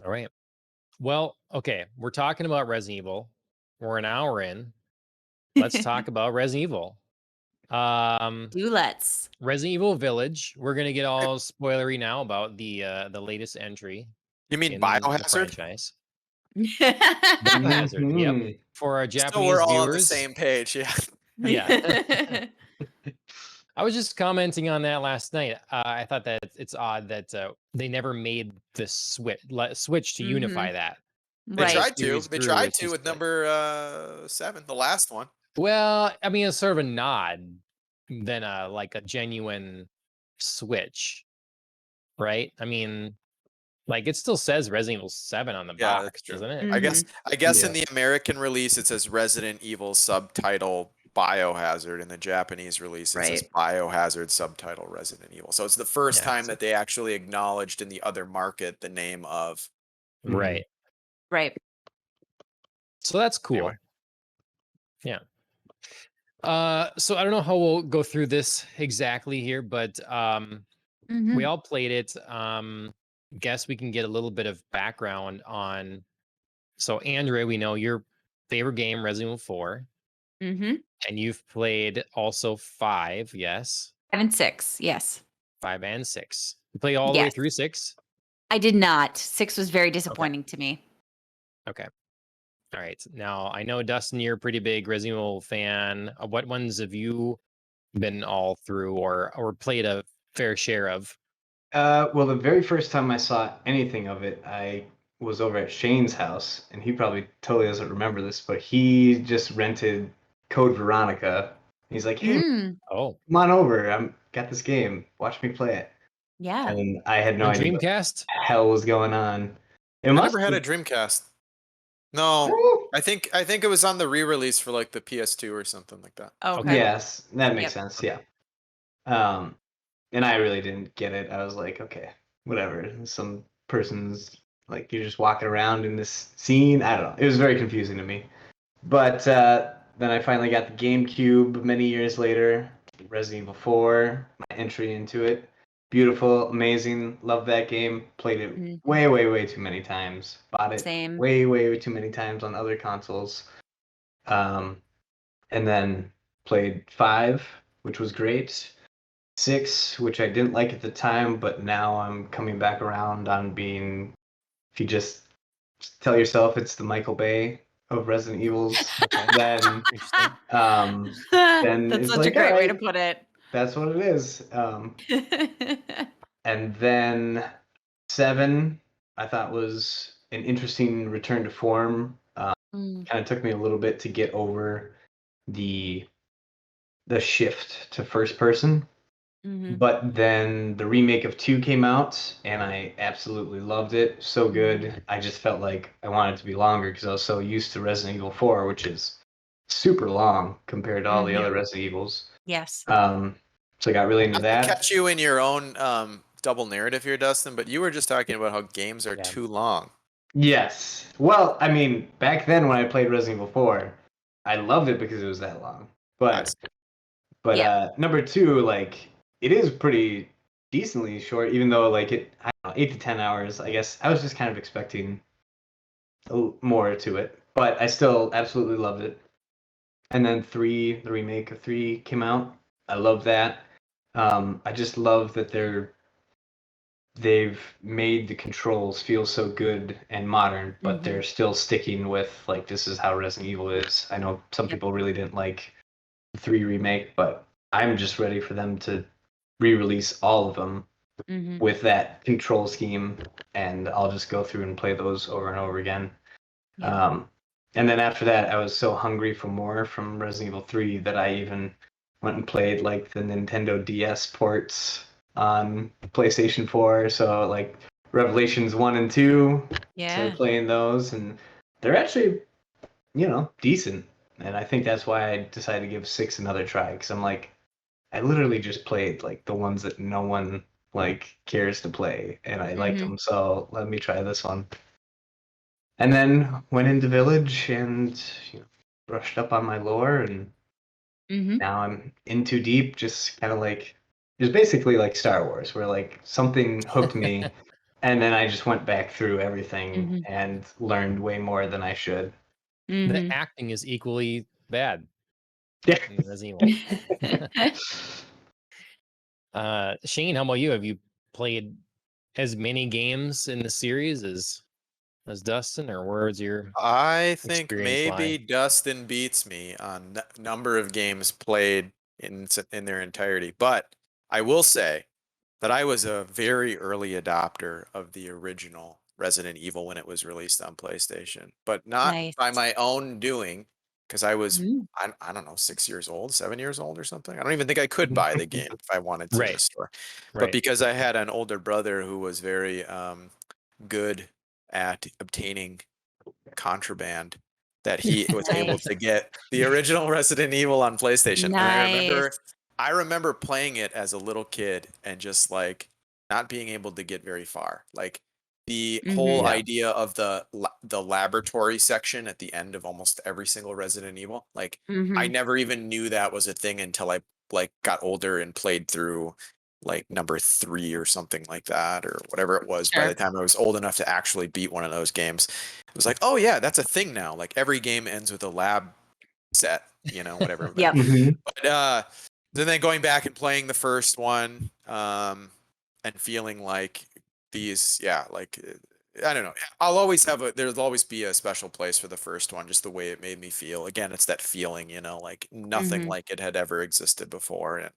All right. Well, okay. We're talking about Resident Evil. We're an hour in. Let's talk about Resident Evil. Um, Do let's. Resident Evil Village. We're gonna get all spoilery now about the latest entry You mean in the Biohazard? franchise. Biohazard. Yep. Mhm. For our So we're Japanese all on the viewers. same page, yeah. Yeah. I was just commenting on that last night. I thought that it's odd that they never made the switch to Mhm. unify that. They Right. tried to. Series They grew tried as to you with split. number 7, the last one. Well, I mean, it's sort of a nod than like a genuine switch, right? I mean, like it still says Resident Evil 7 on the Yeah, that's box, true. doesn't it? I guess Mhm. I guess in Yeah. the American release it says Resident Evil subtitle Biohazard. In the Japanese release it says Right. Biohazard subtitle Resident Evil. So it's the first Yeah. time that they actually acknowledged in the other market the name of. Right. Right. So that's cool. Anyway. Yeah. So I don't know how we'll go through this exactly here, but we Mhm. all played it. Guess we can get a little bit of background on. So Andrea, we know your favorite game, Resident Evil 4, Mhm. and you've played also 5, yes, 5 and 6. Yes. 5 and 6. You play all the way Yes. through 6. I did not. 6 was very Okay. disappointing to me. Okay. All right. Now I know Dustin, you're a pretty big Resident Evil fan. What ones have you been all through or played a fair share of? Well, the very first time I saw anything of it, I was over at Shane's house, and he probably totally doesn't remember this, but he just rented Code Veronica. He's like, "Hey, Mm. Oh, come on over. I'm got this game. Watch me play it." Yeah. And I had no on idea what Dreamcast? the hell was going on. It I must never had a have. Dreamcast. No. I think it was on the re-release for like the PS2 or something like that. Okay. Yes, that makes Yep. sense. Yeah. Um, and I really didn't get it. I was like, okay, whatever. Some person's like you're just walking around in this scene. I don't know. It was very confusing to me. But then I finally got the GameCube many years later. Resident Evil 4, my entry into it. Beautiful, amazing. Love that game. Played it Mhm. way, way, way too many times. Bought it Same. way, way too many times on other consoles. Um, and then played 5, which was great. 6, which I didn't like at the time, but now I'm coming back around on being. If you just tell yourself it's the Michael Bay of Resident Evils, then Interesting. then That's it's such a like, great way to alright, put it. that's what it is. And then 7, I thought was an interesting return to form. Mm. Kind of took me a little bit to get over the shift to first person. Mhm. But then the remake of 2 came out, and I absolutely loved it. So good. I just felt like I wanted it to be longer because I was so used to Resident Evil 4, which is super long compared to all the Mhm. other Resident Evils. Yes. So I got really into Not to that. catch you in your own double narrative here, Dustin, but you were just talking about how games are Yeah. too long. Yes. Well, I mean, back then when I played Resident Evil 4, I loved it because it was that long. But Yeah. number 2, like it is pretty decently short, even though like I don't know, 8 to 10 hours. I guess I was just kind of expecting more to it, but I still absolutely loved it. And then 3, the remake of 3 came out. I love that. I just love that they've made the controls feel so good and modern, but Mhm. they're still sticking with like this is how Resident Evil is. I know some Yep. people really didn't like the 3 remake, but I'm just ready for them to re-release all of them Mhm. with that control scheme, and I'll just go through and play those over and over again. Yeah. And then after that, I was so hungry for more from Resident Evil 3 that I even went and played like the Nintendo DS ports on PlayStation 4. So like Revelations 1 and 2, Yeah. started playing those, and they're actually, decent. And I think that's why I decided to give 6 another try, because I'm like, I literally just played like the ones that no one like cares to play, and I liked Mhm. them, so let me try this one. And then went into Village and brushed up on my lore, and Mhm. now I'm in too deep. Just kind of like it was basically like Star Wars, where like something hooked me, and then I just went back through everything Mhm. and learned way more than I should. Mhm. The acting is equally bad Yeah. in Resident Evil. Shane, how about you? Have you played as many games in the series as Dustin, or where's your I think experience lie? maybe Dustin beats me on number of games played in their entirety, but I will say that I was a very early adopter of the original Resident Evil when it was released on PlayStation, but not Nice. by my own doing, because I was Mhm. I don't know, 6 years old, 7 years old or something. I don't even think I could buy the game if I wanted to in a Right. store, but Right. because I had an older brother who was very good at obtaining contraband, that he was able Nice. to get the original Resident Evil on PlayStation. And Nice. I remember playing it as a little kid and just like not being able to get very far. Like the whole Mhm. Yeah. idea of the laboratory section at the end of almost every single Resident Evil. Like I Mhm. never even knew that was a thing until I like got older and played through like number 3 or something like that, or whatever it was. By Sure. the time I was old enough to actually beat one of those games, it was like, oh yeah, that's a thing now. Like every game ends with a lab set, whatever. Yep. Mhm. But then going back and playing the first one, and feeling like these, yeah, like I don't know. I'll always there'll always be a special place for the first one, just the way it made me feel. Again, it's that feeling, like nothing Mhm. like it had ever existed before, and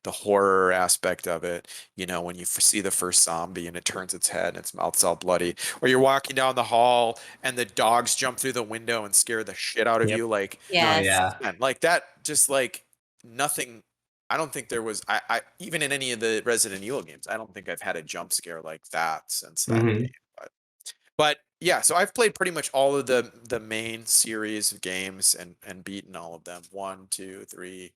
the horror aspect of it. When you see the first zombie and it turns its head and its mouth's all bloody, or you're walking down the hall and the dogs jump through the window and scare the shit out of Yep. you, like Oh Yes. yeah. man, like that, just like nothing. I don't think there was, I even in any of the Resident Evil games, I don't think I've had a jump scare like that since that Mhm. game. But yeah, so I've played pretty much all of the main series of games and beaten all of them, 1, 2, 3,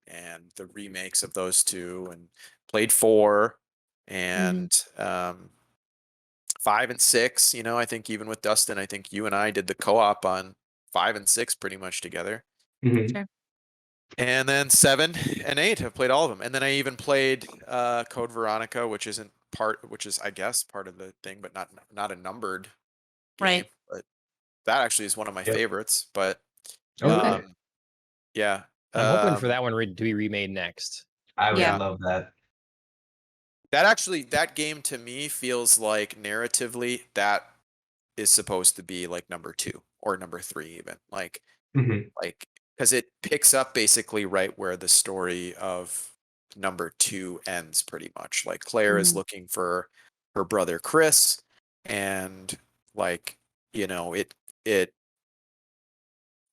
and the remakes of those two, and played 4 Mhm. and 5 and 6. I think even with Dustin, I think you and I did the co-op on 5 and 6 pretty much together. Mhm. Sure. And then 7 and 8, I've played all of them. And then I even played Code Veronica, which is I guess part of the thing, but not a numbered game. Right. But that actually is one of my Yep. favorites. But Okay. yeah, I'm hoping for that one to be remade next. I would Yeah. love that. that game to me feels like narratively that is supposed to be like number 2 or number 3 even. Like Mhm. because it picks up basically right where the story of number 2 ends pretty much. Like Claire is Mhm. looking for her brother Chris, and like it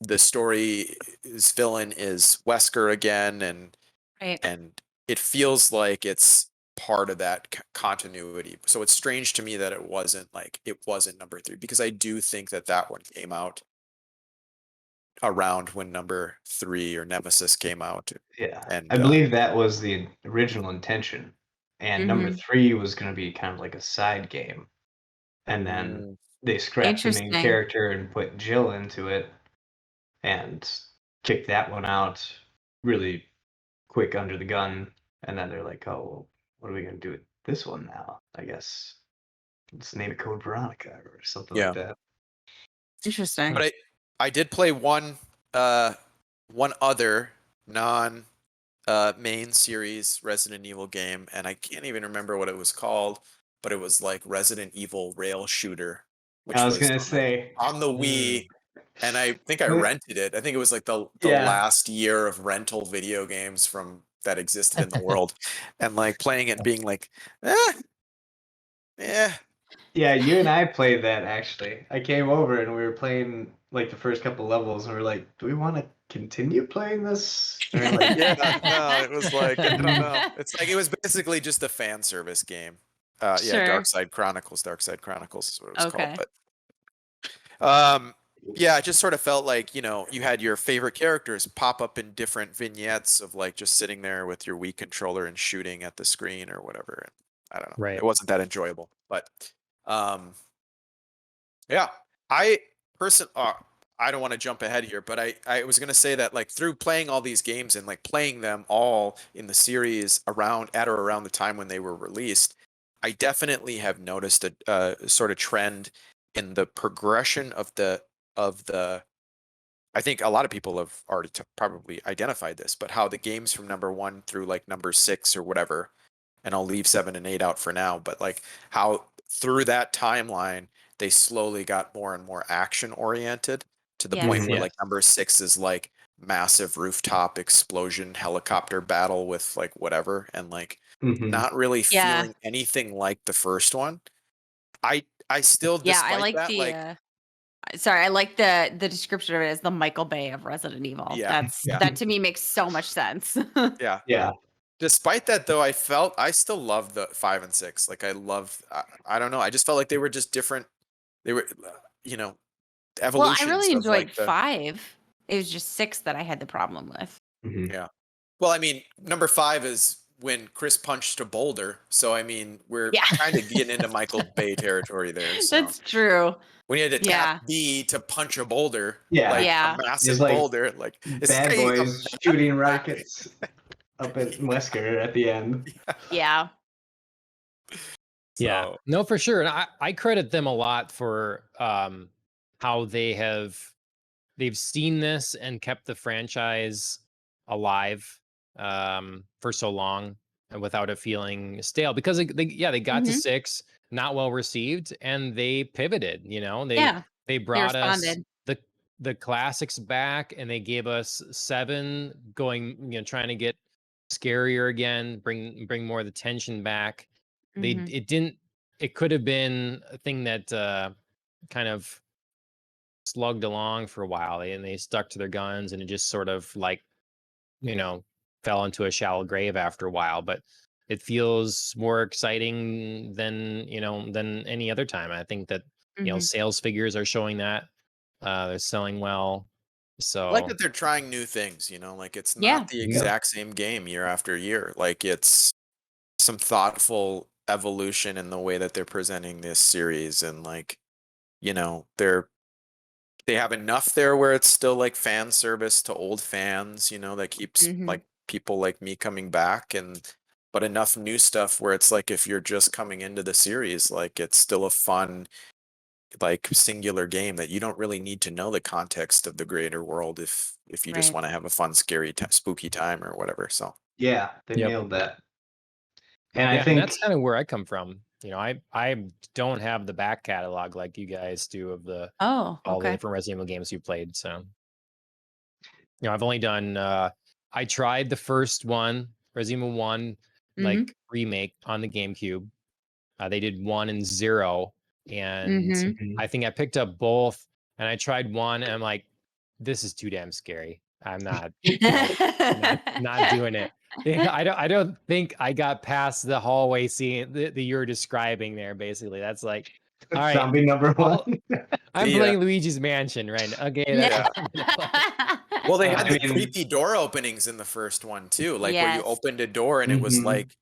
the story is villain is Wesker again, and Right. it feels like it's part of that continuity. So it's strange to me that it wasn't number 3, because I do think that one came out around when number 3 or Nemesis came out. Yeah. And I believe that was the original intention. And number Mhm. 3 was going to be kind of like a side game. And then mm, they scrapped the main Interesting. character and put Jill into it and kicked that one out really quick under the gun. And then they're like, oh, well, what are we going to do with this one now? I guess let's name it Code Veronica or something yeah, like that. Interesting. but I did play one other non main series Resident Evil game, and I can't even remember what it was called, but it was like Resident Evil Rail Shooter, which I was was going to say, on the Wii, and I think I But- rented it. I think it was like the Yeah. last year of rental video games that existed in the world, and like playing it and being like, yeah, yeah, you and I played that actually. I came over and we were playing like the first couple levels, and we are like, "Do we want to continue playing this?" And we're like, yeah, no, it was like I don't know. It's like it was basically just a fan service game. Yeah, Sure. Dark Side Chronicles is what it was called. Okay. But yeah, it just sort of felt like you had your favorite characters pop up in different vignettes of like just sitting there with your Wii controller and shooting at the screen or whatever. And I don't know. Right. It wasn't that enjoyable, but yeah, I I don't want to jump ahead here, but I was gonna say that like through playing all these games and like playing them all in the series around the time when they were released, I definitely have noticed a sort of trend in the progression of the I think a lot of people have already probably identified this, but how the games from number 1 through like number 6 or whatever, and I'll leave 7 and 8 out for now, but like how through that timeline they slowly got more and more action oriented to the point Yes. where Yeah. like number 6 is like massive rooftop explosion helicopter battle with like whatever, and like Mhm. not really Yeah. feeling anything like the first one. I still, Yeah, I despite like that, the like sorry, I like the description of it as the Michael Bay of Resident Evil. yeah, yeah, That to me makes so much sense. yeah. Yeah. Despite that, though, I still love the 5 and 6. Like I don't know. I just felt like they were just different. They were, you know, Well, I evolutions really of enjoyed like the 5. It was just 6 that I had the problem with. Mhm. yeah. Well, I mean, number 5 is when Chris punched a boulder. So I mean, we're Yeah. kind of getting into Michael Bay territory there. So That's true. when you had to Yeah. tap B to punch a boulder, Yeah. like Yeah. a massive like boulder, like is Bad this guy boys shooting rockets up at Wesker at the end. Yeah. Yeah, So, no, for sure. And I credit them a lot for how they've seen this and kept the franchise alive for so long and without it feeling stale, because they got to Mhm. 6, not well received, and they pivoted, Yeah. they They brought us responded. the classics back, and they gave us 7 going, trying to get scarier again, bring more of the tension back. Mhm. It could have been a thing that kind of slugged along for a while, and they stuck to their guns, and it just sort of like, fell into a shallow grave after a while. But it feels more exciting than any other time. I think that Mhm. sales figures are showing that they're selling well. I like So that they're trying new things, like it's Yeah. not the Yeah. exact same game year after year. Like it's some thoughtful evolution in the way that they're presenting this series, and like, they have enough there where it's still like fan service to old fans, that keeps Mhm. like people like me coming back, and but enough new stuff where it's like if you're just coming into the series, like it's still a fun like singular game that you don't really need to know the context of the greater world if you just Right. want to have a fun, scary, spooky time or whatever. So Yeah, they Yep. nailed that. And I yeah, and think that's kind of where I come from. I don't have the back catalog like you guys do of Oh, all the okay. different Resident Evil games you played. So, I've only done. I tried the first one, Resident Evil 1, Mhm. like remake on the GameCube. They did 1 and 0, and Mhm. Mhm. I think I picked up both. And I tried 1, and I'm like, this is too damn scary. I'm not, not doing it. Yeah, I don't think I got past the hallway scene that you're describing there. Basically, that's like, all right, zombie number I'll- 1. I'm Yeah. playing Luigi's Mansion right now. Okay, Yeah. that's what I'm gonna play. well, they I had the mean- creepy door openings in the first one too, like where you Yes. opened a door and it was Mhm. like,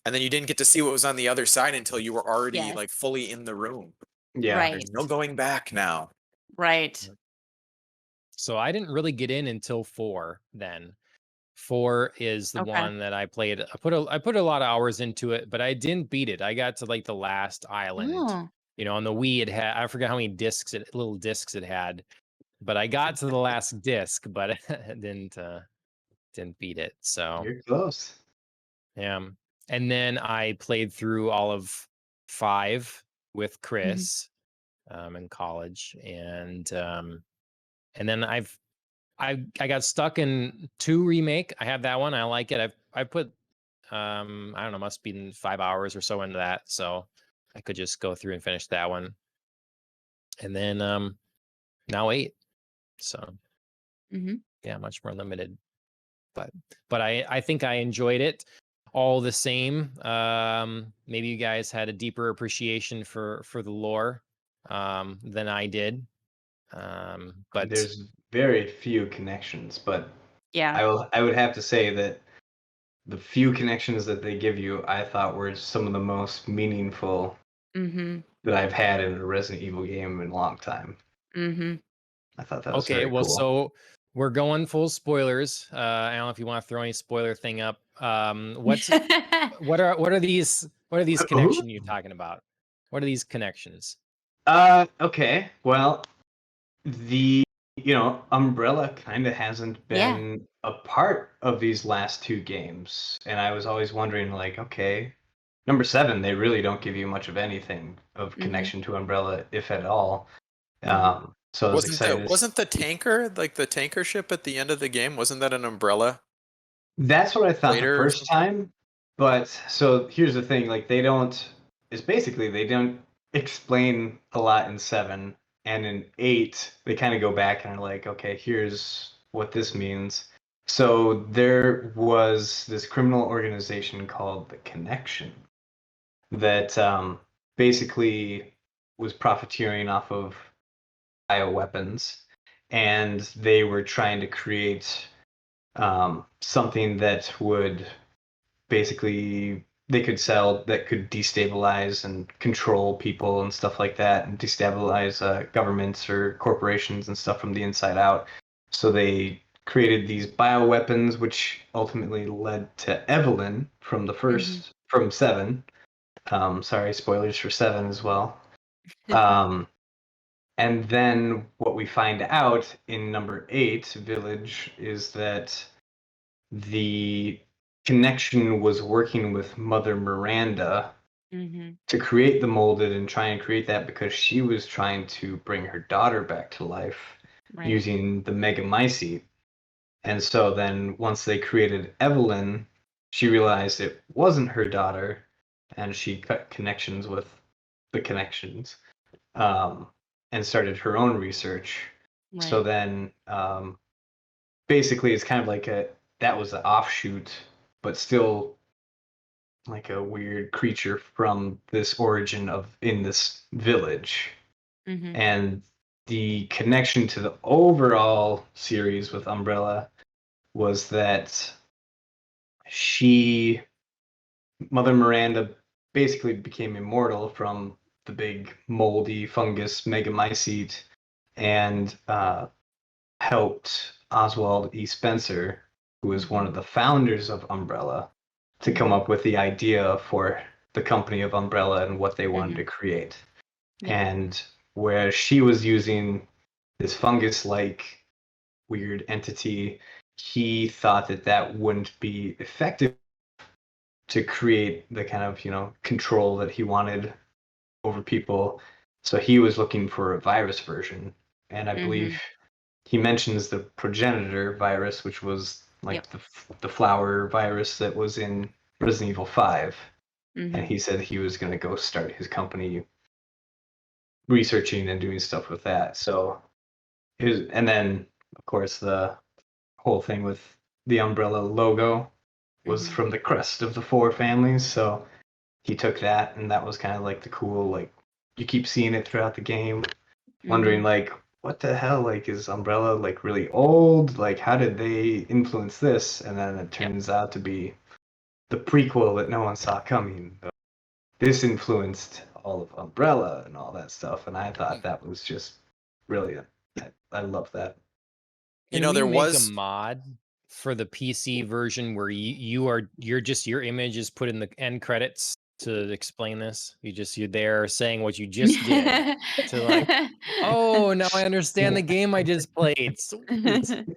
and then you didn't get to see what was on the other side until you were already Yes. like fully in the room. Yeah. Right. There's no going back now. Right. So I didn't really get in until 4. Then 4 is the Okay. one that I played. I put a lot of hours into it, but I didn't beat it. I got to like the last island. Oh. On the Wii, it had, I forgot how many little discs it had, but I got to the last disc, but I didn't beat it. So You're close. yeah. And then I played through all of 5 with Chris in college, and then I got stuck in 2 remake. I have that one. I like it. I put I don't know, must be 5 hours or so into that, so I could just go through and finish that one. And then now 8. So Mhm. yeah, much more limited. But I think I enjoyed it all the same. Maybe you guys had a deeper appreciation for the lore than I did. But There's very few connections, but Yeah. I would have to say that the few connections that they give you, I thought were some of the most meaningful Mhm. that I've had in a Resident Evil game in a long time. Mhm. I thought that was okay, very well, cool. so we're going full spoilers. I don't know if you want to throw any spoiler thing up. What are these connections you're talking about? What are these connections? Okay. Well, Umbrella kind of hasn't Yeah. been a part of these last two games, and I was always wondering, like, okay, number 7, they really don't give you much of anything of connection to Umbrella, if at all. So I was excited. Wasn't the tanker, like the tanker ship at the end of the game, wasn't that an Umbrella? That's what I thought Later the or first time. But so here's the thing, like they don't explain a lot in 7, and in 8 they kind of go back and are like, okay, here's what this means. So there was this criminal organization called the Connection that basically was profiteering off of bioweapons, and they were trying to create something that would basically they could sell that could destabilize and control people and stuff like that, and destabilize governments or corporations and stuff from the inside out. So they created these bioweapons, which ultimately led to Evelyn from the first from 7. Sorry, spoilers for 7 as well. And then what we find out in number 8, Village, is that the Connection was working with Mother Miranda to create the molded and try and create that because she was trying to bring her daughter back to life Right. using the Megamycete. And so then once they created Evelyn, she realized it wasn't her daughter, and she cut connections with the Connections, and started her own research. So then basically it's kind of like that was an offshoot, but still like a weird creature from this origin in this village. And the connection to the overall series with Umbrella was that Mother Miranda basically became immortal from the big moldy fungus Megamycete, and helped Oswald E. Spencer, who is one of the founders of Umbrella, to come up with the idea for the company of Umbrella and what they wanted to create. And where she was using this fungus-like weird entity, he thought that wouldn't be effective to create the kind of, control that he wanted over people. So he was looking for a virus version. And I believe he mentions the progenitor virus, which was like the flower virus that was in Resident Evil 5. And he said he was going to go start his company researching and doing stuff with that. So and then of course the whole thing with the Umbrella logo was from the crest of the 4 families. So he took that, and that was kind of like the cool, like, you keep seeing it throughout the game, wondering like, what the hell, like, is Umbrella like really old? Like, how did they influence this? And then it turns out to be the prequel that no one saw coming. This influenced all of Umbrella and all that stuff, and I thought that was just brilliant. I love that. There was a mod for the PC version where your image is put in the end credits to explain this. You're there saying what you just did to like, oh, now I understand the game I just played. Sweet.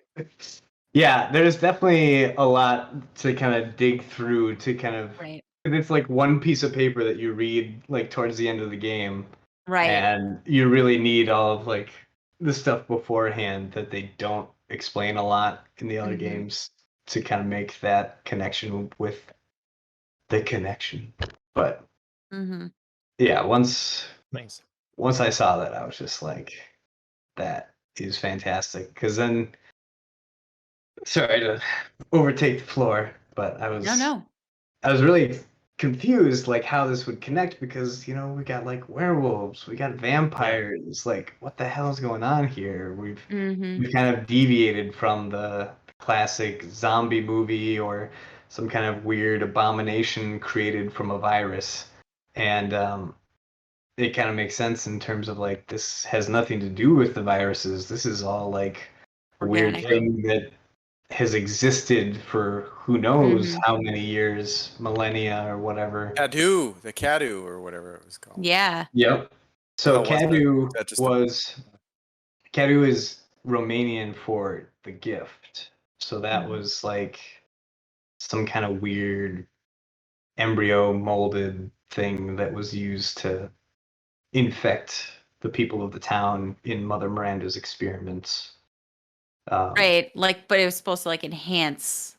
Yeah, there's definitely a lot to kind of dig through to kind of. Right. It's like one piece of paper that you read like towards the end of the game, Right. and you really need all of like the stuff beforehand that they don't explain a lot in the other games to kind of make that connection with the Connection. But yeah, once I saw that, I was just like, that is fantastic. Because then, sorry to overtake the floor, but I was really confused like how this would connect, because we got like werewolves, we got vampires, like what the hell is going on here? We've kind of deviated from the classic zombie movie or some kind of weird abomination created from a virus, and it kind of makes sense in terms of like, this has nothing to do with the viruses. This is all like weird Organic. thing that has existed for who knows Mhm. how many years, millennia or whatever. the Cadu or whatever it was called. Yeah. Yep. What the So hell was that? Cadu That just a- Cadu is Romanian for the gift. So that Mhm. was like some kind of weird embryo molded thing that was used to infect the people of the town in Mother Miranda's experiments. Right. Like, but it was supposed to like enhance,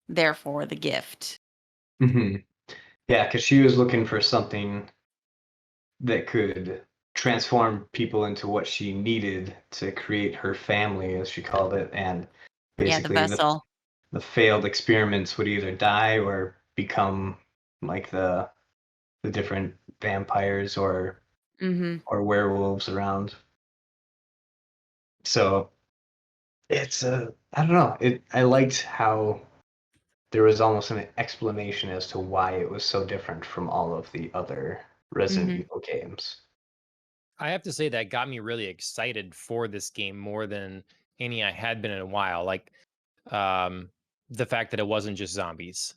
therefore, the gift. Mhm. Yeah, because she was looking for something that could transform people into what she needed to create her family, as she called it, and Yeah, the basically vessel. the failed experiments would either die or become like the different vampires Mm-hmm. or werewolves around. So it's I don't know. I liked how there was almost an explanation as to why it was so different from all of the other Resident Mhm. Evil games. I have to say that got me really excited for this game more than any I had been in a while. Like um, the fact that it wasn't just zombies,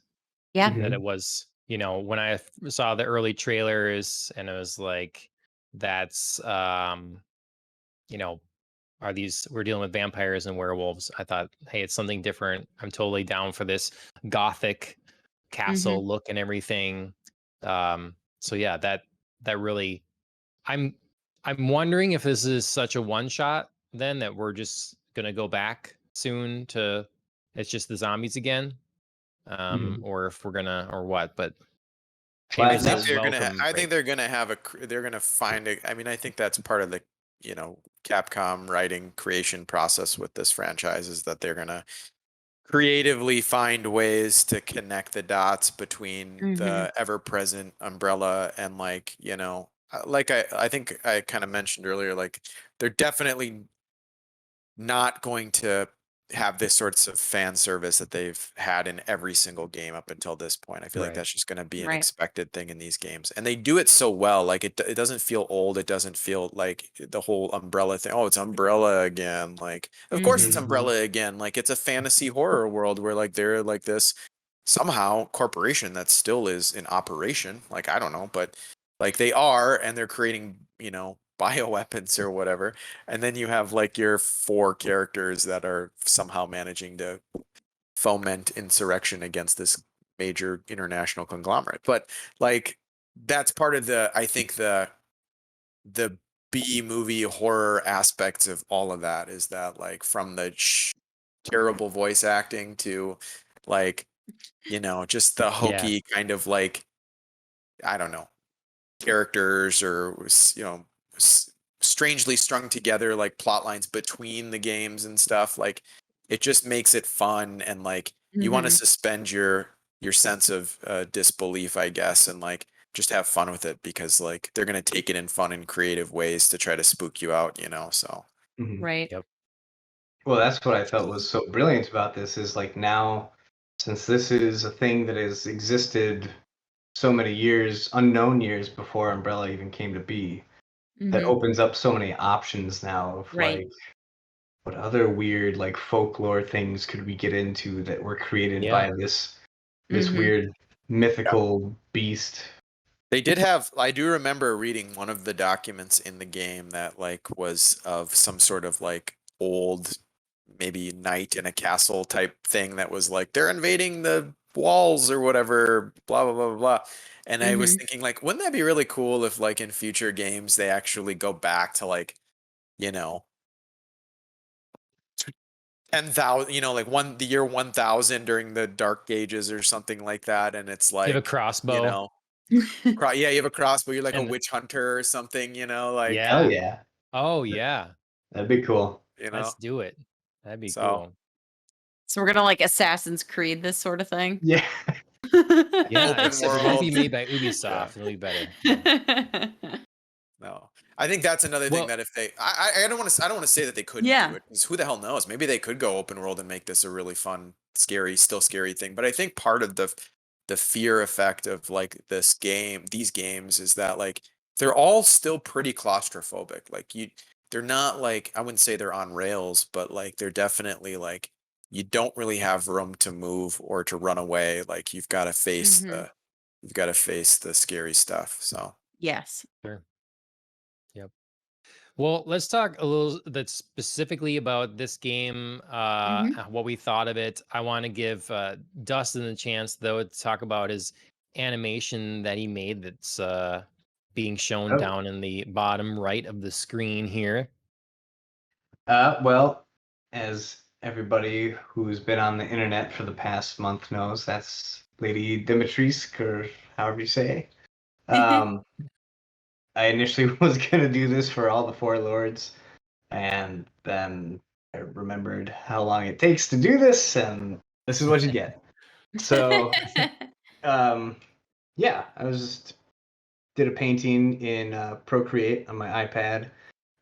Yeah. Mhm. that it was, when I saw the early trailers and it was like, that's, you know, we're dealing with vampires and werewolves. I thought, hey, it's something different. I'm totally down for this gothic Mhm. castle look and everything. So yeah, that really, I'm I'm wondering if this is such a one shot then that we're just gonna go back soon to it's just the zombies again, Mhm. or if we're gonna or what. But it Well, I was a think that's they're gonna. welcome I think break. they're gonna have they're gonna find a. I mean, I think that's part of the Capcom writing creation process with this franchise is that they're gonna creatively find ways to connect the dots between Mhm. the ever-present Umbrella and like I think I kind of mentioned earlier, like they're definitely not going to have this sorts of fan service that they've had in every single game up until this point. I feel like Right. that's just going to be an Right. expected thing in these games, and they do it so well. Like it doesn't feel old. It doesn't feel like the whole Umbrella thing. Oh, it's Umbrella again. Like, of course it's Mhm. Mhm. Umbrella again. Like it's a fantasy horror world where like they're like this somehow corporation that still is in operation. Like I don't know, but like they are, and they're creating bioweapons or whatever, and then you have like your four characters that are somehow managing to foment insurrection against this major international conglomerate. But like that's part of I think the B movie horror aspects of all of that is that like from the terrible voice acting to like just the Yeah. hokey kind of like I don't know characters or strangely strung together like plot lines between the games and stuff. Like it just makes it fun and like you want to Mhm. suspend your sense of disbelief, I guess, and like just have fun with it because like they're gonna take it in fun and creative ways to try to spook you out, so Mhm. Right. Yep. Well, that's what I felt was so brilliant about this is like now, since this is a thing that has existed so many years, unknown years before Umbrella even came to be, that Mhm. opens up so many options now of Right. like what other weird like folklore things could we get into that were created Yeah. by this Mhm. weird mythical beast. they did have. I do remember reading one of the documents in the game that like was of some sort of like old maybe knight in a castle type thing that was like they're invading the walls or whatever, blah blah blah blah blah. And I was Mhm. thinking like, wouldn't that be really cool if like in future games they actually go back to like, you know, 10,000, like the year 1000 during the Dark Ages or something like that, and it's You have a like, you crossbow know, yeah, you have a crossbow, you're like a and witch hunter or something, like, Hell yeah. yeah. Oh yeah. That'd be cool. you know, Let's do it. That'd be so. cool. So we're gonna like Assassin's Creed this sort of thing. Yeah. Yeah, Open except it won't world. be made by Yeah. Ubisoft. It'll be better. Yeah. No, I think that's another thing Well, that if they, I don't want to, I don't want to say that they couldn't do Yeah. it because who the hell knows? Maybe they could go open world and make this a really fun, scary, still scary thing. But I think part of the fear effect of like these games is that like they're all still pretty claustrophobic. Like they're not like, I wouldn't say they're on rails, but like they're definitely like you don't really have room to move or to run away. Like you've got to face the scary stuff. So Yes. Sure. Yep. Well, let's talk a little bit specifically about this game, Mhm. what we thought of it. I want to give Dustin a chance, though, to talk about his animation that he made that's being shown Oh. down in the bottom right of the screen here. Well, as everybody who's been on the internet for the past month knows, that's Lady Dimitrescu, or however you say. Um, I initially was gonna do this for all the four lords, and then I remembered how long it takes to do this, and this is what you get. So, yeah, I was just did a painting in Procreate on my iPad,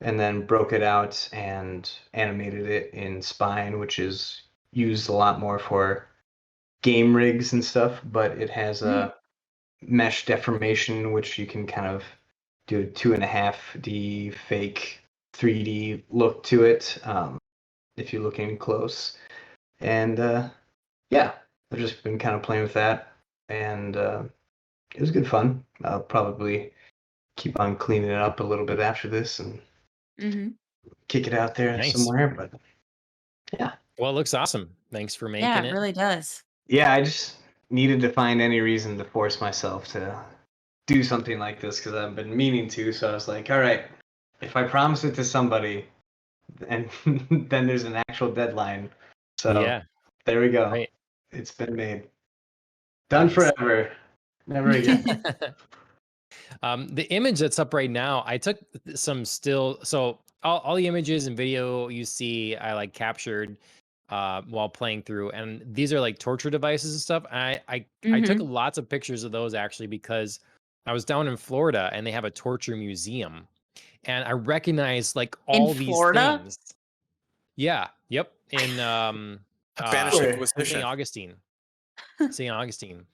and then broke it out and animated it in Spine, which is used a lot more for game rigs and stuff. But it has a mesh deformation, which you can kind of do a 2.5D fake 3D look to it if you're looking close. And yeah, I've just been kind of playing with that, and it was good fun. I'll probably keep on cleaning it up a little bit after this and Mhm. kick it out there Nice. somewhere. But yeah, Well, it looks awesome. Thanks for making Yeah, it. it really does. yeah, I just needed to find any reason to force myself to do something like this because I've been meaning to. So I was like, all right, if I promise it to somebody, and then there's an actual deadline. So Yeah. there we go. Right. It's been made. Done Nice. forever. Never again. The image that's up right now, I took some still. So all the images and video you see, I like captured while playing through, and these are like torture devices and stuff. I took Mhm. lots of pictures of those actually because I was down in Florida and they have a torture museum, and I recognized like In all these Florida? things. Yeah. Yep. In Spanish Where? St. Inquisition. Augustine. St. Augustine,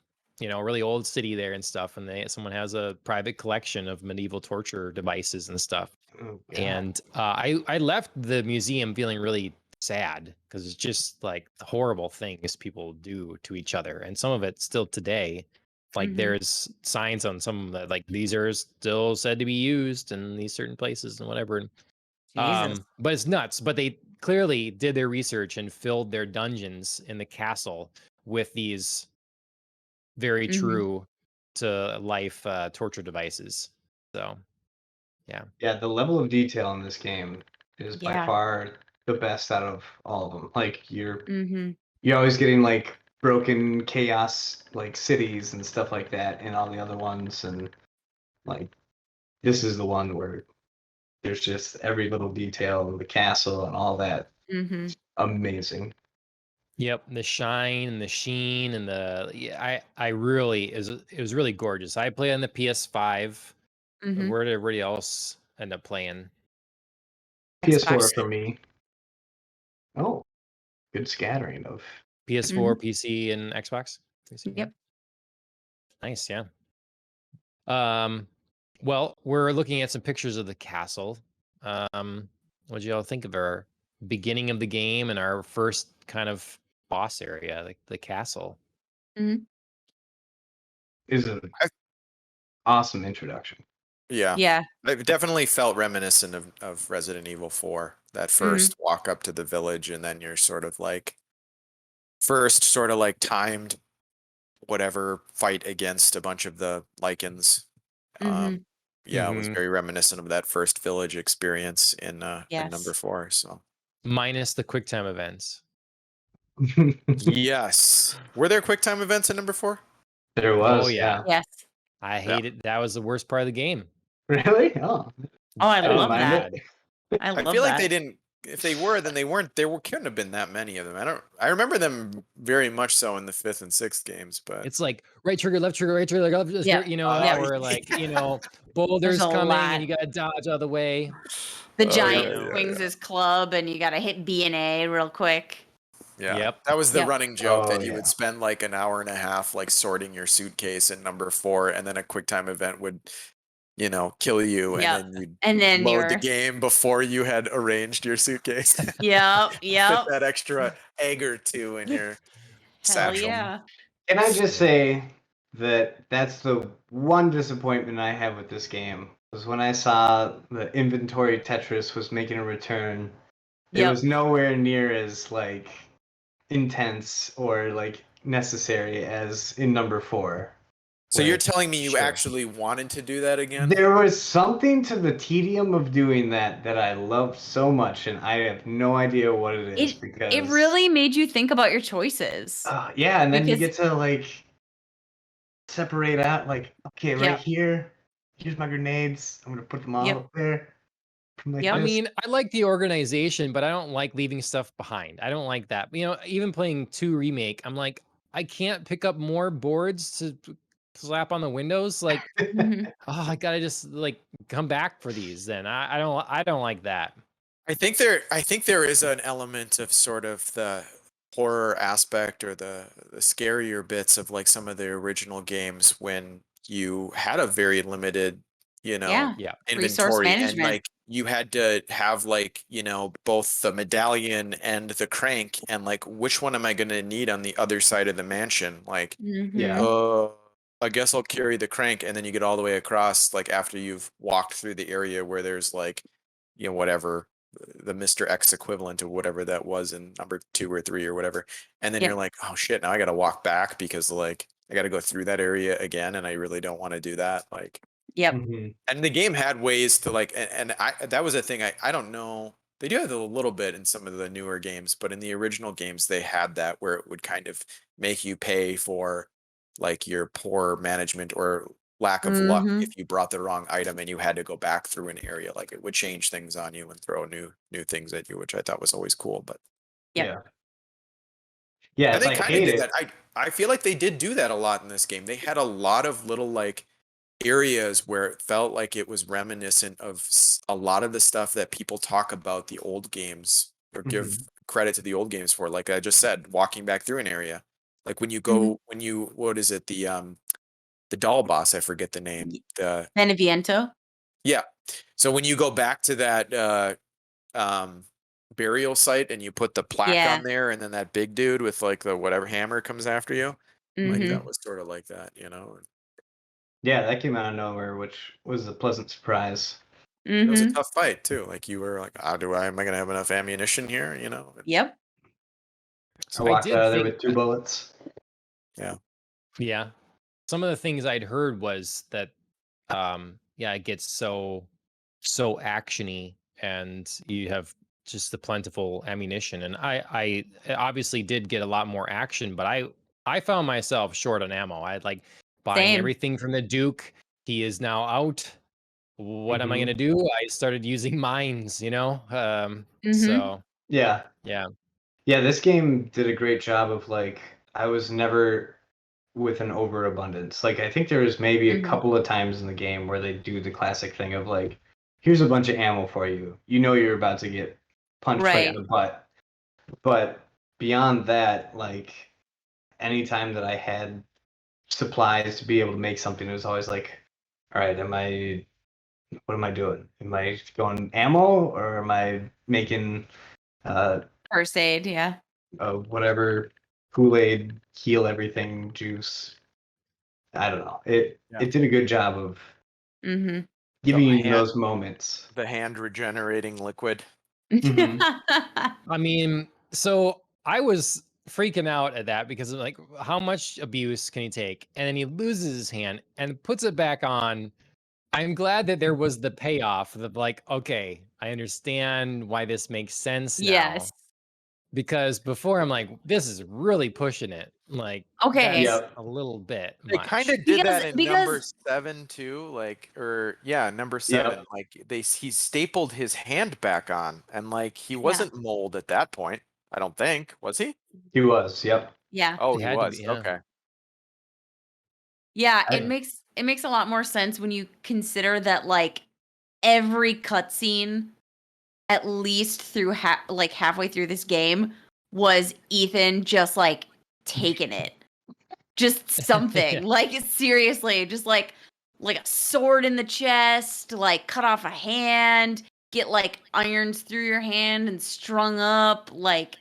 a really old city there and stuff. And someone has a private collection of medieval torture devices and stuff. Oh, God. And I left the museum feeling really sad because it's just like the horrible things people do to each other. And some of it still today, like Mhm. there's signs on some of that, like these are still said to be used in these certain places and whatever. Jesus. But it's nuts. But they clearly did their research and filled their dungeons in the castle with these very Mhm. true to life torture devices. So, yeah. Yeah, the level of detail in this game is by Yeah. far the best out of all of them. Like Mhm. you're always getting like broken chaos like cities and stuff like that in all the other ones, and like this is the one where there's just every little detail of the castle and all that. Mhm. Amazing. Yep, the shine and the sheen and I really it was really gorgeous. I played on the PS5. Mhm. Where did everybody else end up playing? PS4 Xbox. for me. Oh, good scattering of. PS4, Mhm. PC, and Xbox 360. Yep. Nice, yeah. Well, we're looking at some pictures of the castle. What do y'all think of our beginning of the game and our first kind of boss area, like the castle? Mhm. Is an I- awesome introduction. Yeah. Yeah. It definitely felt reminiscent of Resident Evil 4. That first walk up to the village, and then you're sort of like timed whatever fight against a bunch of the Lycans. Mhm. Yeah, it was Mhm. very reminiscent of that first village experience in number Yes. 4. So Minus the QuickTime events. yes, were there QuickTime events in number 4? There was, Oh yeah. Yes. I Yeah. hate it. That was the worst part of the game. Really? Oh, Oh, I didn't love mind that. it. I I love feel like that. they didn't. If they were, then they weren't. Couldn't have been that many of them. I remember them very much so in the 5th and 6th games, but It's like right trigger, left trigger, right trigger, left, Yeah. Yeah. or like, yeah. boulders a coming lot. and you gotta dodge out of the way. The Oh, giant yeah, swings yeah. his club, and you got to hit B and A real quick. Yeah. Yep. That was the Yep. running joke Oh, that you yeah. would spend like an hour and a half like sorting your suitcase in number 4, and then a QuickTime event would kill you, Yep. and then you And then load the you're game before you had arranged your suitcase. yep, Fit yep. that extra egg or two in your Hell satchel. yeah. Can I just Yeah. say that that's the one disappointment I have with this game was when I saw the inventory Tetris was making a return. It Yep. was nowhere near as like intense or like necessary as in number 4. So you're where- telling me you Sure. actually wanted to do that again? There was something to the tedium of doing that I loved so much, and I have no idea what it is because It really made you think about your choices. yeah, and then you because- get to like separate out like, okay, right Yep. here, here's my grenades. I'm gonna put them all Yep. up there. Like Yep. I this. mean, I like the organization, but I don't like leaving stuff behind. I don't like that. Even playing 2 remake, I'm like, I can't pick up more boards to slap on the windows. Like, Mhm. oh, I gotta just like come back for these. Then I don't like that. I think there is an element of sort of the horror aspect or the scarier bits of like some of the original games when you had a very limited, Yeah. Yeah. Resource inventory, and management. like you had to have like, both the medallion and the crank, and like which one am I going to need on the other side of the mansion? Like, Yeah. Mhm. I guess I'll carry the crank, and then you get all the way across, like after you've walked through the area where there's like, whatever the Mr. X equivalent of whatever that was in number 2 or 3 or whatever, and then Yeah. you're like, oh shit, now I got to walk back because like I got to go through that area again, and I really don't want to do that. Like, Yep. Mhm. and the game had ways to like, and I that was a thing. I don't know. They do have a little bit in some of the newer games, but in the original games, they had that where it would kind of make you pay for like your poor management or lack of luck Mhm. if you brought the wrong item and you had to go back through an area. Like it would change things on you and throw new things at you, which I thought was always cool. But Yep. Yeah. Yeah, and it's they like kind of hate did it. that. I feel like they did do that a lot in this game. They had a lot of little like areas where it felt like it was reminiscent of a lot of the stuff that people talk about the old games or give credit to the old games for. Like I just said, walking back through an area, like when you go, when you, what is it? The doll boss, I forget the name. Beneviento. Yeah. So when you go back to that, burial site and you put the plaque Yeah. on there, and then that big dude with like the whatever hammer comes after you, like Mhm. that was sort of like that, Yeah, that came out of nowhere, which was a pleasant surprise. It was a Mhm. tough fight too. Like you were like, am I gonna have enough ammunition here? Yep. So I walked did out of there think with 2 bullets. Yeah. Some of the things I'd heard was that it gets so actiony and you have just the plentiful ammunition. And I obviously did get a lot more action, but I found myself short on ammo. I had like buying Same. everything from the Duke. He is now out. What am I Mhm. gonna do? I started using mines, Mhm. so Yeah. yeah. Yeah, this game did a great job of like I was never with an overabundance. Like I think there was maybe a Mhm. couple of times in the game where they do the classic thing of like, here's a bunch of ammo for you. You know you're about to get punched right in Right. the butt. But beyond that, like anytime that I had supplies to be able to make something, it was always like, all right, what am I doing? Am I going ammo or am I making First aid. Yeah. whatever Kool-Aid heal everything juice? I don't know. It did a good job of Mhm. giving you hand- those moments. the hand regenerating liquid. Mhm. I mean, so I was freaking out at that because I'm like, how much abuse can he take? And then he loses his hand and puts it back on. I'm glad that there was the payoff of like, okay, I understand why this makes sense now. Yes. Because before I'm like, this is really pushing it. Like, Okay. that's Yep. a little bit They much. kind of did that in number because 7 too, like, or yeah, number 7. Yep. Like he stapled his hand back on, and like he wasn't mold at that point. I don't think, was he? He was. Yep. Yeah. Oh, He he had to was. be, yeah. Okay. Yeah, I- it makes a lot more sense when you consider that like every cutscene, at least through like halfway through this game, was Ethan just like taking it, just something Yeah. like seriously, just like like a sword in the chest, like cut off a hand, get like irons through your hand and strung up, like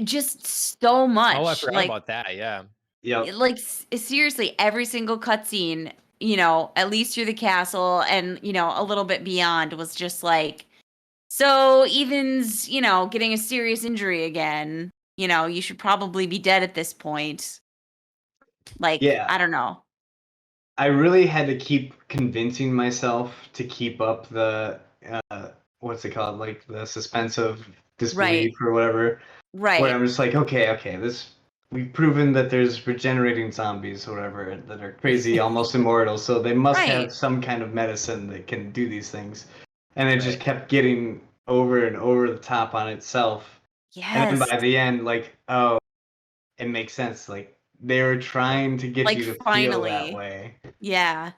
just so much. Oh, I forgot like about that. Yeah. Yep. like seriously, every single cutscene, at least through the castle and a little bit beyond, was just like, so Ethan's getting a serious injury again. You should probably be dead at this point. Like, Yeah. I don't know. I really had to keep convincing myself to keep up the what's it called, like the suspense of disbelief or whatever. Where Right. I'm just like, okay, we've proven that there's regenerating zombies or whatever that are crazy, almost immortal. So they must Right. have some kind of medicine that can do these things. And it just Right. kept getting over and over the top on itself. And then Yes. by the end, like, oh, it makes sense. Like they were trying to get Like, you to feel finally. that way. Yeah.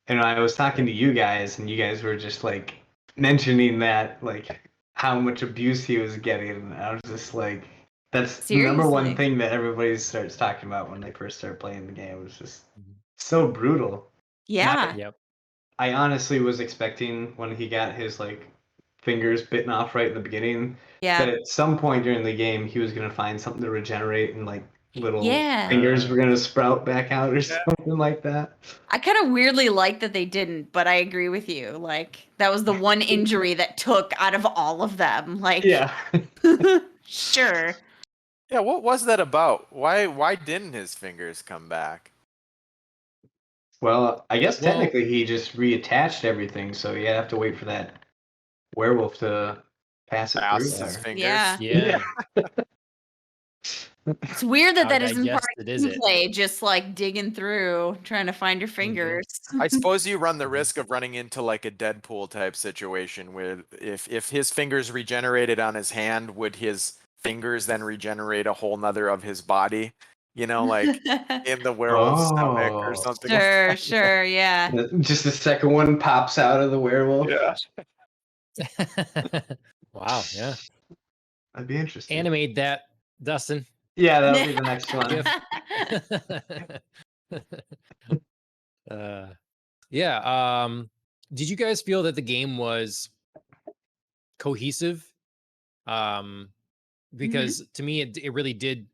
And I was talking to you guys, and you guys were just like mentioning that, like how much abuse he was getting. And I was just like, that's the number one Seriously. thing that everybody starts talking about when they first start playing the game. It was just Mhm. so brutal. Yeah. Yep. I honestly was expecting when he got his like fingers bitten off right in the beginning Yeah. that at some point during the game he was gonna find something to regenerate and like little Yeah. fingers were gonna sprout back out or something like that. I kind of weirdly like that they didn't, but I agree with you. Like, that was the one injury that took out of all of them. Like, Yeah. sure. Yeah, what was that about? Why didn't his fingers come back? Well, I guess Well- technically he just reattached everything, so you have to wait for that werewolf to pass it Pass through his there. fingers. Yeah. Yeah. It's weird that How that isn't part digested of is it? gameplay, just like digging through, trying to find your fingers. I suppose you run the risk of running into like a Deadpool type situation where if his fingers regenerated on his hand, would his fingers then regenerate a whole nother of his body? You know, like in the werewolf's stomach or Oh. something. Sure, sure, yeah. Just the second one pops out of the werewolf. Yeah. Wow. Yeah. That'd be interesting. Animate that, Dustin. Yeah, that'll be the next one. GIF. Yeah. Did you guys feel that the game was cohesive? Because to me, it really did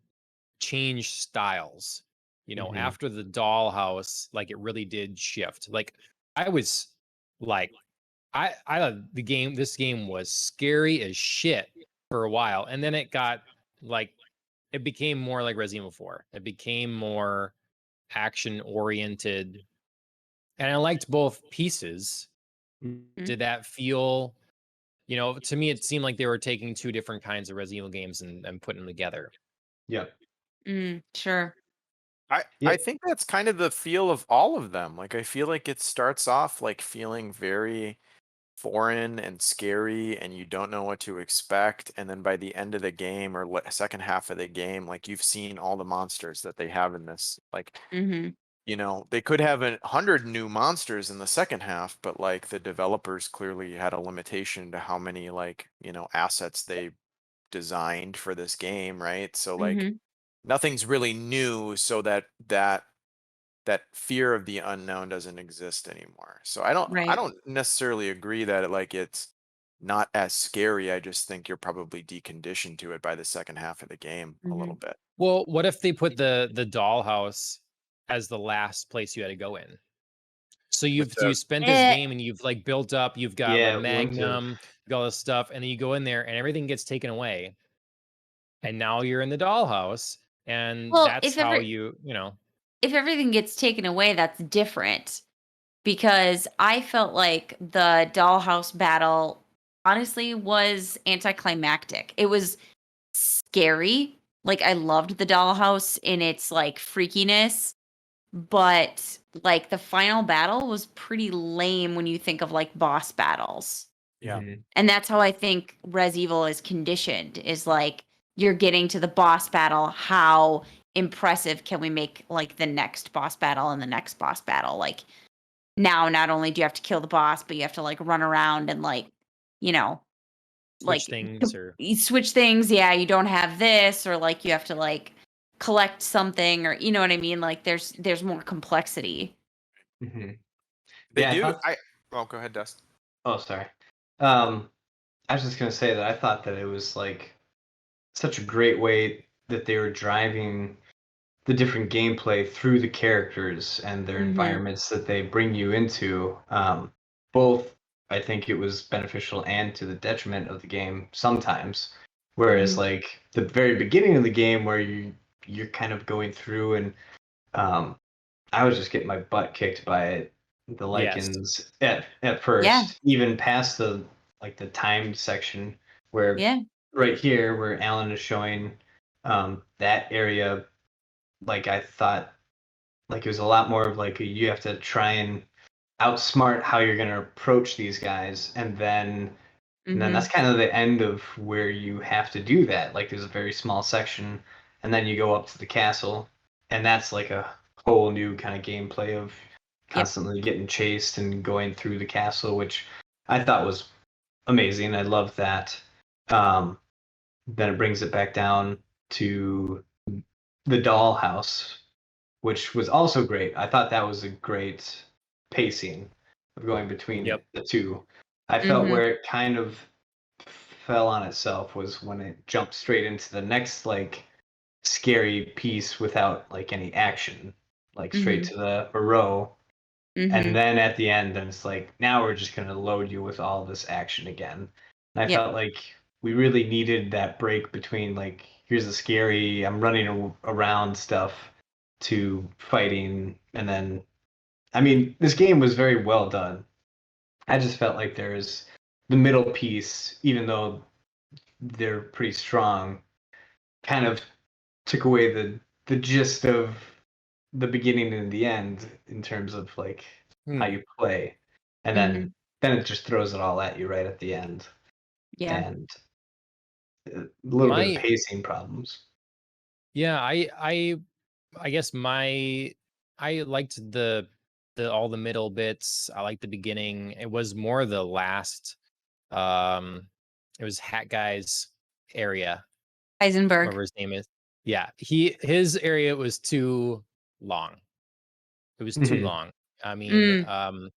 change styles. Mhm. After the dollhouse, like it really did shift. Like I was like, I thought this game was scary as shit for a while, and then it got like, it became more like Resident Evil 4. It became more action oriented, and I liked both pieces. Did that feel, to me, it seemed like they were taking two different kinds of Resident Evil games and putting them together. Yep. Sure. Yeah. I think that's kind of the feel of all of them. Like I feel like it starts off like feeling very foreign and scary and you don't know what to expect, and then by the end of the game or second half of the game, like you've seen all the monsters that they have in this. Like they could have 100 new monsters in the second half, but like the developers clearly had a limitation to how many like assets they designed for this game, right? So like nothing's really new, so that fear of the unknown doesn't exist anymore. So I Right. don't necessarily agree that it's not as scary. I just think you're probably deconditioned to it by the second half of the game a little bit. Well, what if they put the dollhouse as the last place you had to go in? So you spent this game and you've like built up, you've got Yeah, a it wouldn't have- Magnum, you got all this stuff, and then you go in there and everything gets taken away. And now you're in the dollhouse, and Well, that's if how ever- If everything gets taken away, that's different. Because I felt like the dollhouse battle honestly was anticlimactic. It was scary. Like, I loved the dollhouse in its like freakiness, but like the final battle was pretty lame when you think of like boss battles. Yeah. Mhm. And that's how I think Res Evil is conditioned, is like you're getting to the boss battle. How impressive can we make like the next boss battle and the next boss battle? Like, now not only do you have to kill the boss, but you have to like run around and like, switch things or you switch things. Yeah, you don't have this, or like you have to like collect something, or you know what I mean? Like there's more complexity. hmm They Yeah, I do. thought. Oh, go ahead, Dust. Oh, sorry. I was just gonna say that I thought that it was like such a great way that they were driving the different gameplay through the characters and their Mhm. environments that they bring you into. Both, I think it was beneficial and to the detriment of the game sometimes. Whereas, Mhm. like the very beginning of the game, where you're kind of going through and um, I was just getting my butt kicked by the Yes. lichens at Yeah. first, even past the like the timed section where Yeah. right here where Alan is showing that area, like I thought like it was a lot more of like you have to try and outsmart how you're gonna approach these guys and then that's Mhm. kind of the end of where you have to do that. Like there's a very small section, and then you go up to the castle, and that's like a whole new kind of gameplay of Yep. constantly getting chased and going through the castle, which I thought was amazing. I love that. Um, then it brings it back down to the dollhouse, which was also great. I thought that was a great pacing of going between Yep. the two. I felt Mhm. where it kind of fell on itself was when it jumped straight into the next like scary piece without like any action, like straight Mhm. to the Moreau. And Mhm. then at the end, then it's like, now we're just going to load you with all this action again. And I Yep. felt like we really needed that break between like, here's the scary, I'm running around stuff to fighting. And then, I mean, this game was very well done. I just felt like there's the middle piece, even though they're pretty strong, kind of took away the gist of the beginning and the end in terms of like how Hmm. you play, and Mhm. then it just throws it all at you right at the end, Yeah. and a little bit of My pacing problems. yeah, I guess I liked the all the middle bits. I liked the beginning. It was more the last um it was Hat Guy's area, Heisenberg. whatever his name is. Yeah, his area was too long. It was too Mhm. long. I mean, Mm.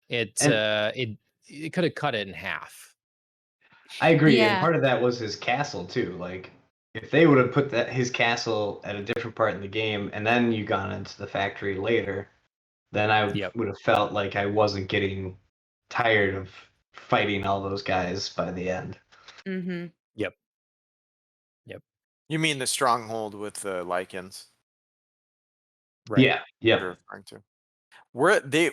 it And it could have cut it in half. I agree, and Yeah. part of that was his castle too. Like if they would have put that his castle at a different part in the game, and then you gone into the factory later, then I Yep. would have felt like I wasn't getting tired of fighting all those guys by the end. Mhm. Yep. Yep. You mean the stronghold with the lichens? Right. Yeah, You're yep. referring to? Were they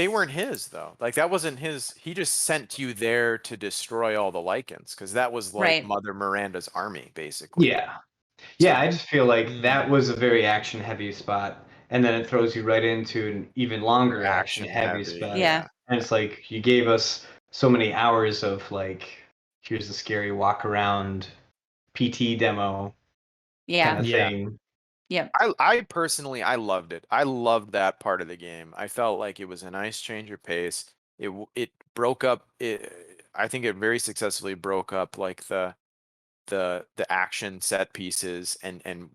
weren't his though. Like that wasn't his. He just sent you there to destroy all the lichens because that was like Right. Mother Miranda's army, basically. Yeah. So Yeah, I just feel like that Mm, was a very action heavy spot, and then it throws you right into an even longer action action heavy heavy, spot. Yeah. yeah. And it's like you gave us so many hours of like, here's the scary walk around PT demo kind Yeah. of yeah. thing. Yep. I personally I loved it. I loved that part of the game. I felt like it was a nice change of pace. It broke up it. I think it very successfully broke up like the action set pieces and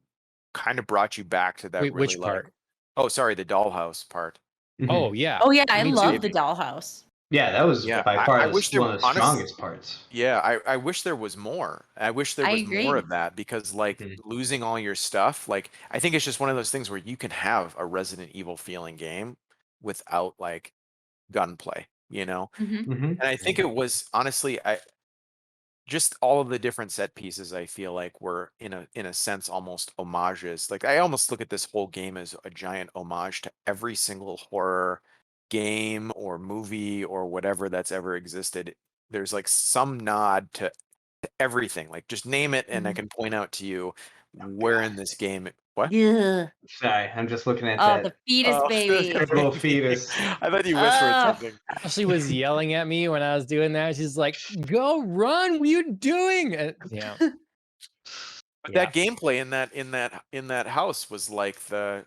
kind of brought you back to that Wait, really which like, part? oh sorry, the dollhouse part. Oh, Mhm. yeah. Oh yeah, I Me love too. the dollhouse. Yeah, that was Yeah, by I far wish there one of the honest strongest parts. yeah, I wish there was more. I wish there I was more agree. of that because like Mhm. losing all your stuff, like I think it's just one of those things where you can have a Resident Evil feeling game without like gunplay, you know? Mhm. Mhm. And I think it was honestly I just all of the different set pieces I feel like were in a sense almost homages. Like I almost look at this whole game as a giant homage to every single horror game or movie or whatever that's ever existed. There's like some nod to everything. Like just name it and I Mhm. can point out to you Oh where god. in this game what? Yeah. Sorry, I'm just looking at Oh, the that fetus Oh, baby. little fetus. I thought you whispered Oh. something. Ashley was yelling at me when I was doing that. She's like, "Go run! What are you doing?" Yeah. But Yeah. that gameplay in that house was like the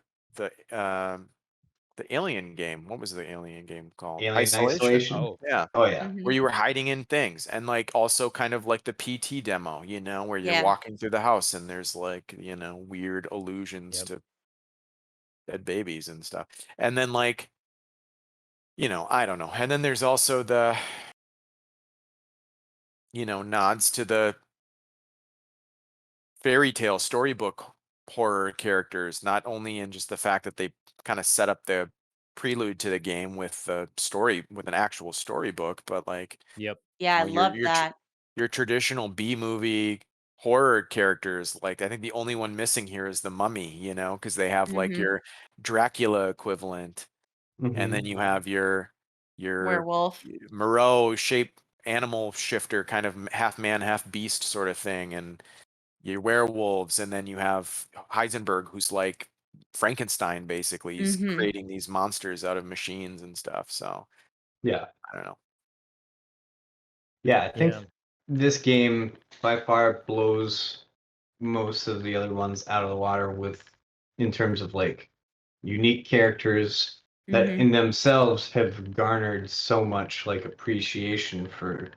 Alien game. What was the Alien game called? Alien Isolation. Isolation. Oh. Yeah, Oh yeah. where Mhm. you were hiding in things, and like also kind of like the PT demo, where you're Yeah. walking through the house and there's like weird allusions Yep. to dead babies and stuff, and then like I don't know. And then there's also the, nods to the fairy tale storybook horror characters, not only in just the fact that they kind of set up the prelude to the game with the story with an actual storybook, but like Yep. Yeah, I your love that. your traditional B movie horror characters. Like I think the only one missing here is the Mummy, because they have like Mhm. your Dracula equivalent, and then Mhm. you have your Werewolf. Moreau shape animal shifter kind of half man half beast sort of thing, and your werewolves, and then you have Heisenberg, who's like Frankenstein, basically. He's Mhm. creating these monsters out of machines and stuff. So Yeah. I don't know. Yeah, I Yeah. think this game by far blows most of the other ones out of the water with in terms of like unique characters that Mhm. in themselves have garnered so much like appreciation for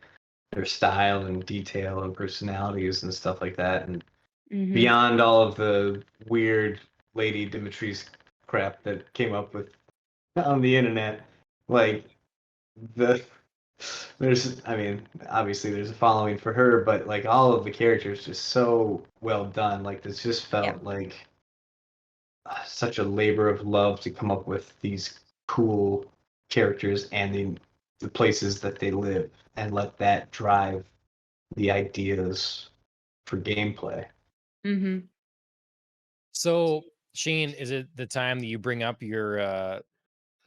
their style and detail and personalities and stuff like that, and Mhm. beyond all of the weird Lady Dimitris crap that came up with on the internet, like the I mean, obviously there's a following for her, but like all of the characters just so well done. Like this just Yep. felt like such a labor of love to come up with these cool characters and the places that they live, and let that drive the ideas for gameplay. Mhm. So, Shane, is it the time that you bring up your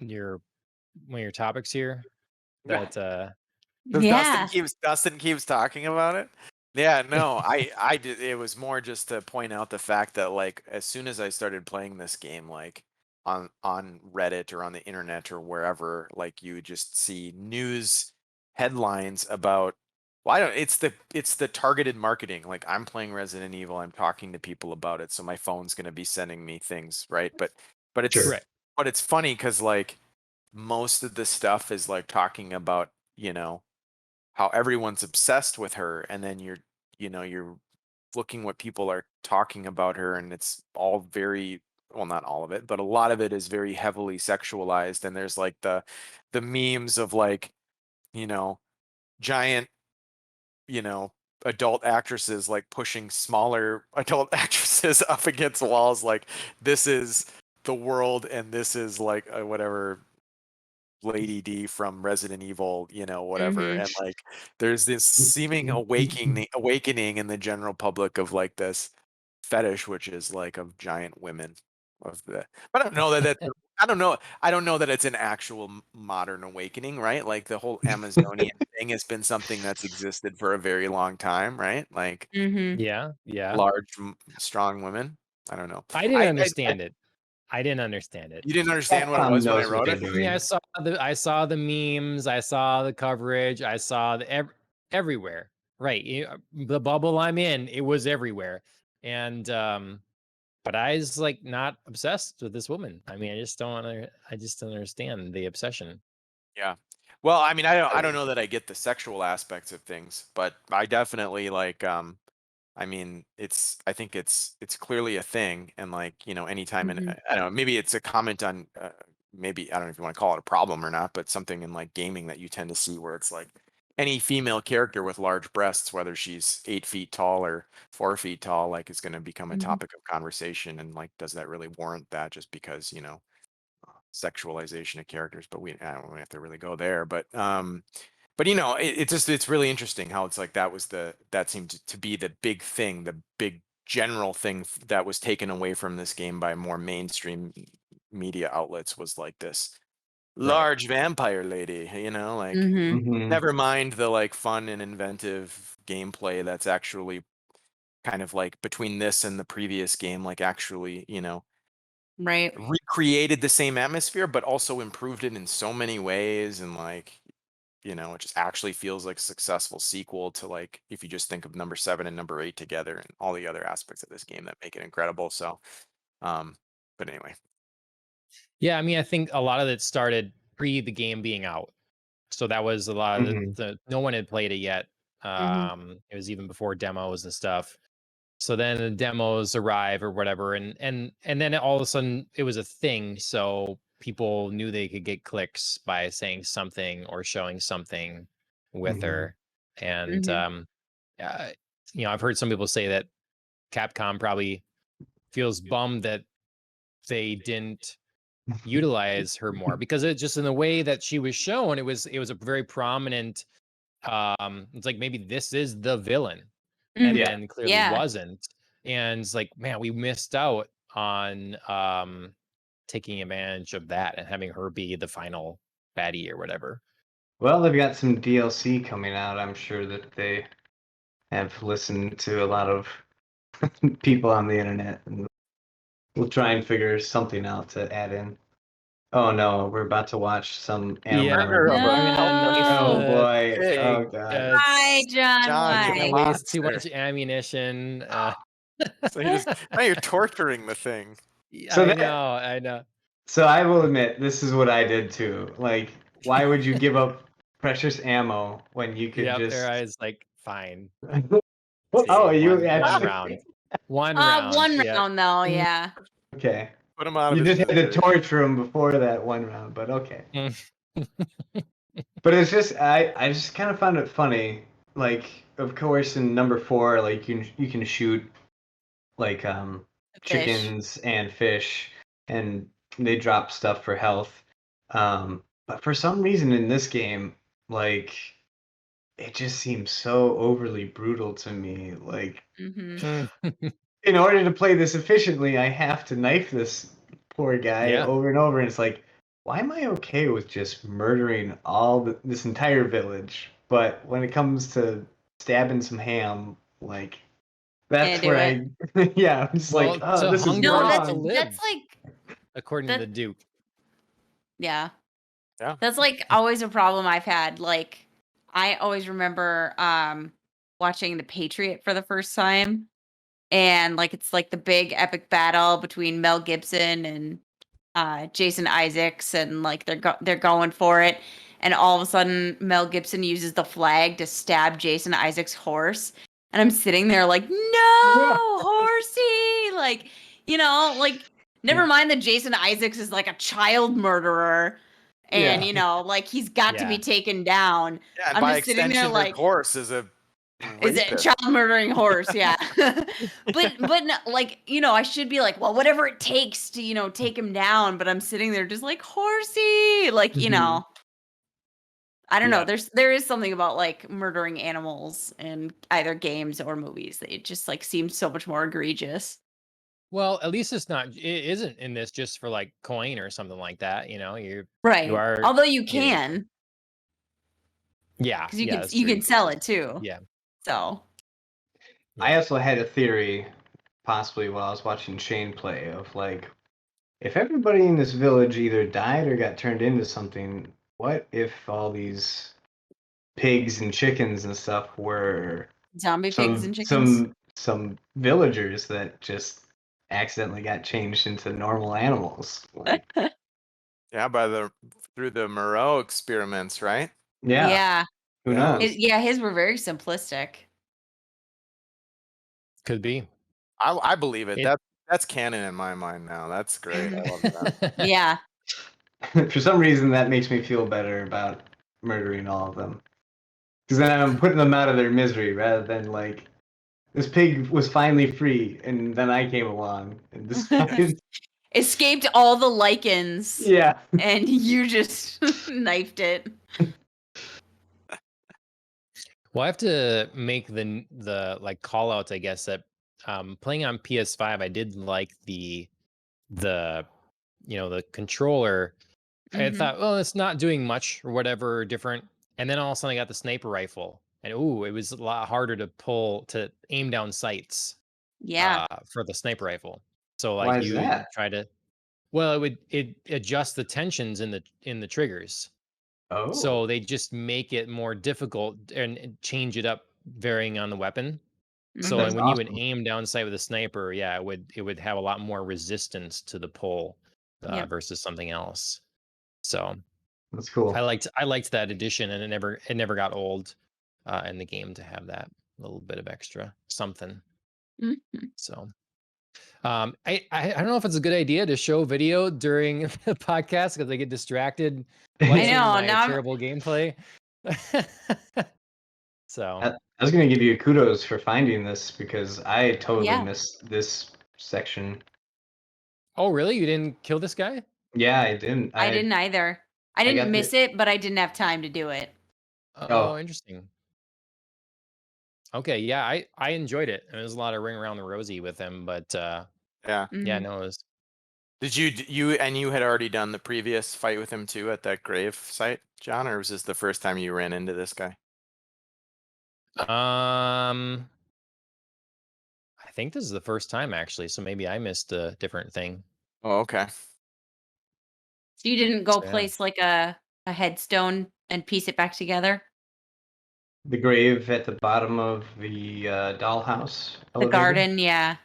one of your topics here? That Yeah. Dustin keeps talking about it. Yeah, no, I did. It was more just to point out the fact that like as soon as I started playing this game, like on Reddit or on the internet or wherever, like you would just see news headlines about. Well, I don't. It's the targeted marketing. Like I'm playing Resident Evil, I'm talking to people about it, so my phone's gonna be sending me things, right? But Sure. right. it's funny because like most of the stuff is like talking about how everyone's obsessed with her, and then you're looking what people are talking about her, and it's all very, well, not all of it, but a lot of it is very heavily sexualized, and there's like the memes of like you know giant you know adult actresses like pushing smaller adult actresses up against walls, like this is the world and this is like whatever Lady D from Resident Evil, whatever. Mhm. And like there's this seeming awakening in the general public of like this fetish, which is like of giant women of the but I don't know that I don't know that it's an actual modern awakening, right? Like the whole Amazonian thing has been something that's existed for a very long time, right? Like Mhm. Yeah, yeah. large strong women. I don't know. I didn't I understand it. I didn't understand it. You didn't understand what it Capcom was when I knows what wrote they're it? I mean, doing. I saw the memes, I saw the coverage, I saw everywhere. Right. The bubble I'm in, it was everywhere. And but I was like not obsessed with this woman. I mean, I just don't understand the obsession. Yeah. Well, I mean, I don't know that I get the sexual aspects of things, but I definitely like I mean, I think it's clearly a thing, and like, anytime, and Mhm. I don't know, maybe it's a comment on maybe I don't know if you want to call it a problem or not, but something in like gaming that you tend to see where it's like any female character with large breasts, whether she's 8 feet tall or 4 feet tall, like is going to become a Mhm. topic of conversation, and like, does that really warrant that just because, sexualization of characters, but I don't have to really go there. But it's really interesting how it's like that seemed to be the big thing, the big general thing that was taken away from this game by more mainstream media outlets was like this Right. large vampire lady, like Mhm. Mhm. never mind the like fun and inventive gameplay that's actually kind of like between this and the previous game, like actually, Right. recreated the same atmosphere, but also improved it in so many ways. And like, it just actually feels like a successful sequel to like, if you just think of number 7 and number 8 together and all the other aspects of this game that make it incredible. So, um, but anyway, Yeah, I mean, I think a lot of it started pre the game being out. So that was a lot of Mhm. no one had played it yet. Mhm. It was even before demos and stuff. So then the demos arrive or whatever, and then all of a sudden it was a thing. So people knew they could get clicks by saying something or showing something with her. And I've heard some people say that Capcom probably feels bummed that they didn't utilize her more, because it just in the way that she was shown, it was a very prominent it's like maybe this is the villain, and Mhm. then clearly wasn't. And it's like, man, we missed out on taking advantage of that and having her be the final baddie or whatever. Well, they've got some DLC coming out. I'm sure that they have listened to a lot of people on the internet, and we'll try and figure something out to add in. Oh no, we're about to watch some animal. Murder of a Oh boy! pig. Oh god! Why, John? John, Why? get Waste too much monster. ammunition. So now you're torturing the thing. So I know. So I will admit, this is what I did too. Like, why would you give up precious ammo when you could Yep, just? there I was like, fine. Oh, you one actually round. One round. One yeah. round though, yeah. Okay. Put him out of You his just had to misery. torture him before that one round, but okay. Mm. But it's just I just kind of found it funny. Like, of course, in number 4, like you can shoot like Fish. chickens and fish, and they drop stuff for health. But for some reason in this game, like, it just seems so overly brutal to me. Like, in order to play this efficiently, I have to knife this poor guy Yeah. over and over. And it's like, why am I okay with just murdering this entire village? But when it comes to stabbing some ham, like, that's Can't do where yeah, I'm just Well, like, oh, to this is hunger No, is wrong. to live. that's like according to the Duke. yeah. Yeah. That's like always a problem I've had. Like, I always remember watching The Patriot for the first time, and like it's like the big epic battle between Mel Gibson and Jason Isaacs, and like they're going for it, and all of a sudden Mel Gibson uses the flag to stab Jason Isaacs' horse, and I'm sitting there like, no, horsey, like, like, never mind that Jason Isaacs is like a child murderer. And like, he's got to be taken down. Yeah, and I'm by just sitting extension, there like, the horse is a is it rapist. child murdering horse? Yeah. but no, like, I should be like, well, whatever it takes to, take him down. But I'm sitting there just like, horsey, like, Mhm. I don't know. Yeah. There is something about like murdering animals in either games or movies that it just like seems so much more egregious. Well, at least it isn't in this just for like coin or something like that. You Right. are. Although you Yeah. can, Yeah. because you yeah, can that's you true. can sell it too. Yeah. So I also had a theory, possibly while I was watching Shane play, of like, if everybody in this village either died or got turned into something, what if all these pigs and chickens and stuff were zombie pigs and chickens. some villagers that just accidentally got changed into normal animals? Like, Yeah, through the Moreau experiments, right? yeah, Yeah. who Yeah. knows? His were very simplistic. Could be. I believe it. It- That's canon in my mind now. That's great. I love that. Yeah. For some reason, that makes me feel better about murdering all of them. Because then I'm putting them out of their misery rather than like, this pig was finally free, and then I came along and this guy, Escaped all the lichens. yeah. And you just knifed it. Well, I have to make the like call outs, I guess, that playing on PS5, I did like the the controller. I Mhm. thought, well, it's not doing much or whatever different. And then all of a sudden I got the sniper rifle. And it was a lot harder to aim down sights Yeah. for the sniper rifle. So Why like is you that? try to it adjusts the tensions in the triggers. Oh. So they just make it more difficult and change it up varying on the weapon. So Mhm. like when you would awesome. aim down sight with a sniper, yeah, it would have a lot more resistance to the pull Yep. versus something else. So That's cool. I liked that addition, and it never got old in the game to have that little bit of extra something. Mhm. So I don't know if it's a good idea to show video during the podcast because I get distracted I watching know. my Now I'm terrible gameplay. So I was gonna give you kudos for finding this because I totally Yeah. missed this section. oh really? You didn't kill this guy? Yeah, I didn't. I didn't either. I I didn't got miss it, but I didn't have time to do it. Oh, Oh. interesting. Okay, yeah, I enjoyed it. There was a lot of ring around the rosy with him, but Yeah. yeah, Mhm. no, it was Did you had already done the previous fight with him too at that grave site, John, or was this the first time you ran into this guy? I think this is the first time actually, so maybe I missed a different thing. Oh, okay. So you didn't go So, yeah. place like a headstone and piece it back together? the grave at the bottom of the dollhouse. The elevator. garden, yeah.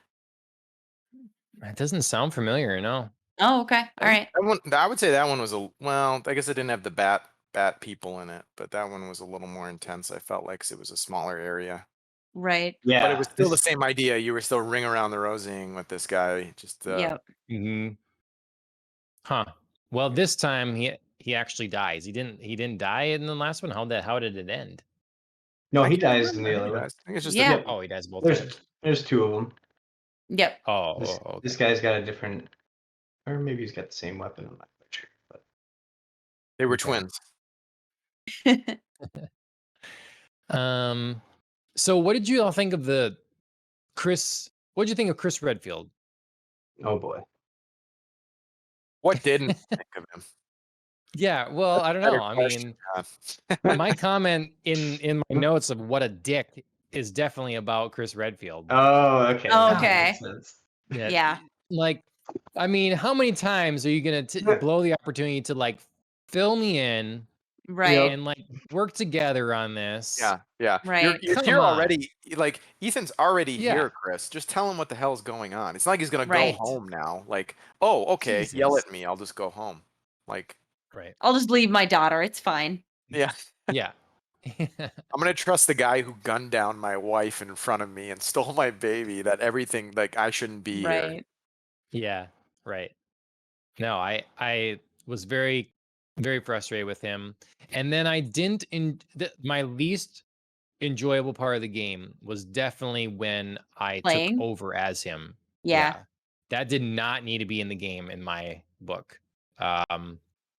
It doesn't sound familiar, no. Oh, okay. All right. That one, I would say that one was well, I guess it didn't have the bat people in it, but that one was a little more intense. I felt like 'cause it was a smaller area. Right. Yeah, But it was still the this- same idea. You were still ring around the rosying with this guy. Just Yep. Mm-hmm. Huh. Well, this time he actually dies. He didn't die in the last one. How did it end? No, I he can't dies in remember. the I other think he one. dies. I think it's just Yeah. Oh, he dies both There's times. there's two of them. Yep. Oh, This, okay. this guy's got a different, or maybe he's got the same weapon. I'm not quite sure. But they were Okay. twins. So what did you all think of the what did you think of Chris Redfield? oh boy, What didn't you think of him? Yeah, well, I don't Better know. I question, mean, John. my comment in my notes of what a dick is definitely about Chris Redfield. oh okay, Oh, that okay. makes sense. Yeah. Like, I mean, how many times are you gonna blow the opportunity to like fill me in Right. and like work together on this? Yeah, yeah. Right. You're Come here on. already. Like Ethan's already Yeah. here, Chris. Just tell him what the hell's going on. It's not like he's gonna Right. go home now. Like, oh, okay, yell Jesus. at me. I'll just go home. Like, Right. I'll just leave my daughter. It's fine. yeah. Yeah. I'm gonna trust the guy who gunned down my wife in front of me and stole my baby. That everything like I shouldn't be here. Right. Yeah, right. No, I was very very frustrated with him. And then I didn't my least enjoyable part of the game was definitely when I Playing? took over as him. Yeah. That did not need to be in the game in my book.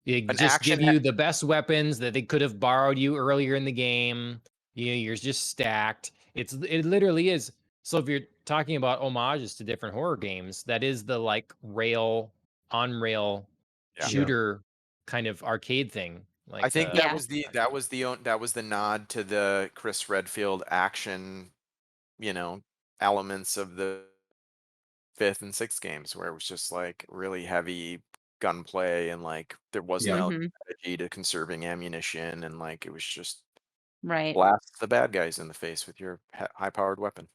It An just action give you the best weapons that they could have borrowed you earlier in the game. You're just stacked. It literally is. So if you're talking about homages to different horror games, that is the like on rail Yeah. shooter kind of arcade thing. Like I think Yeah. that was the nod to the Chris Redfield action, elements of the 5th and 6th games where it was just like really heavy gunplay and like there wasn't Yeah. a Mhm. strategy to conserving ammunition and like it was just Right. blast the bad guys in the face with your high-powered weapon.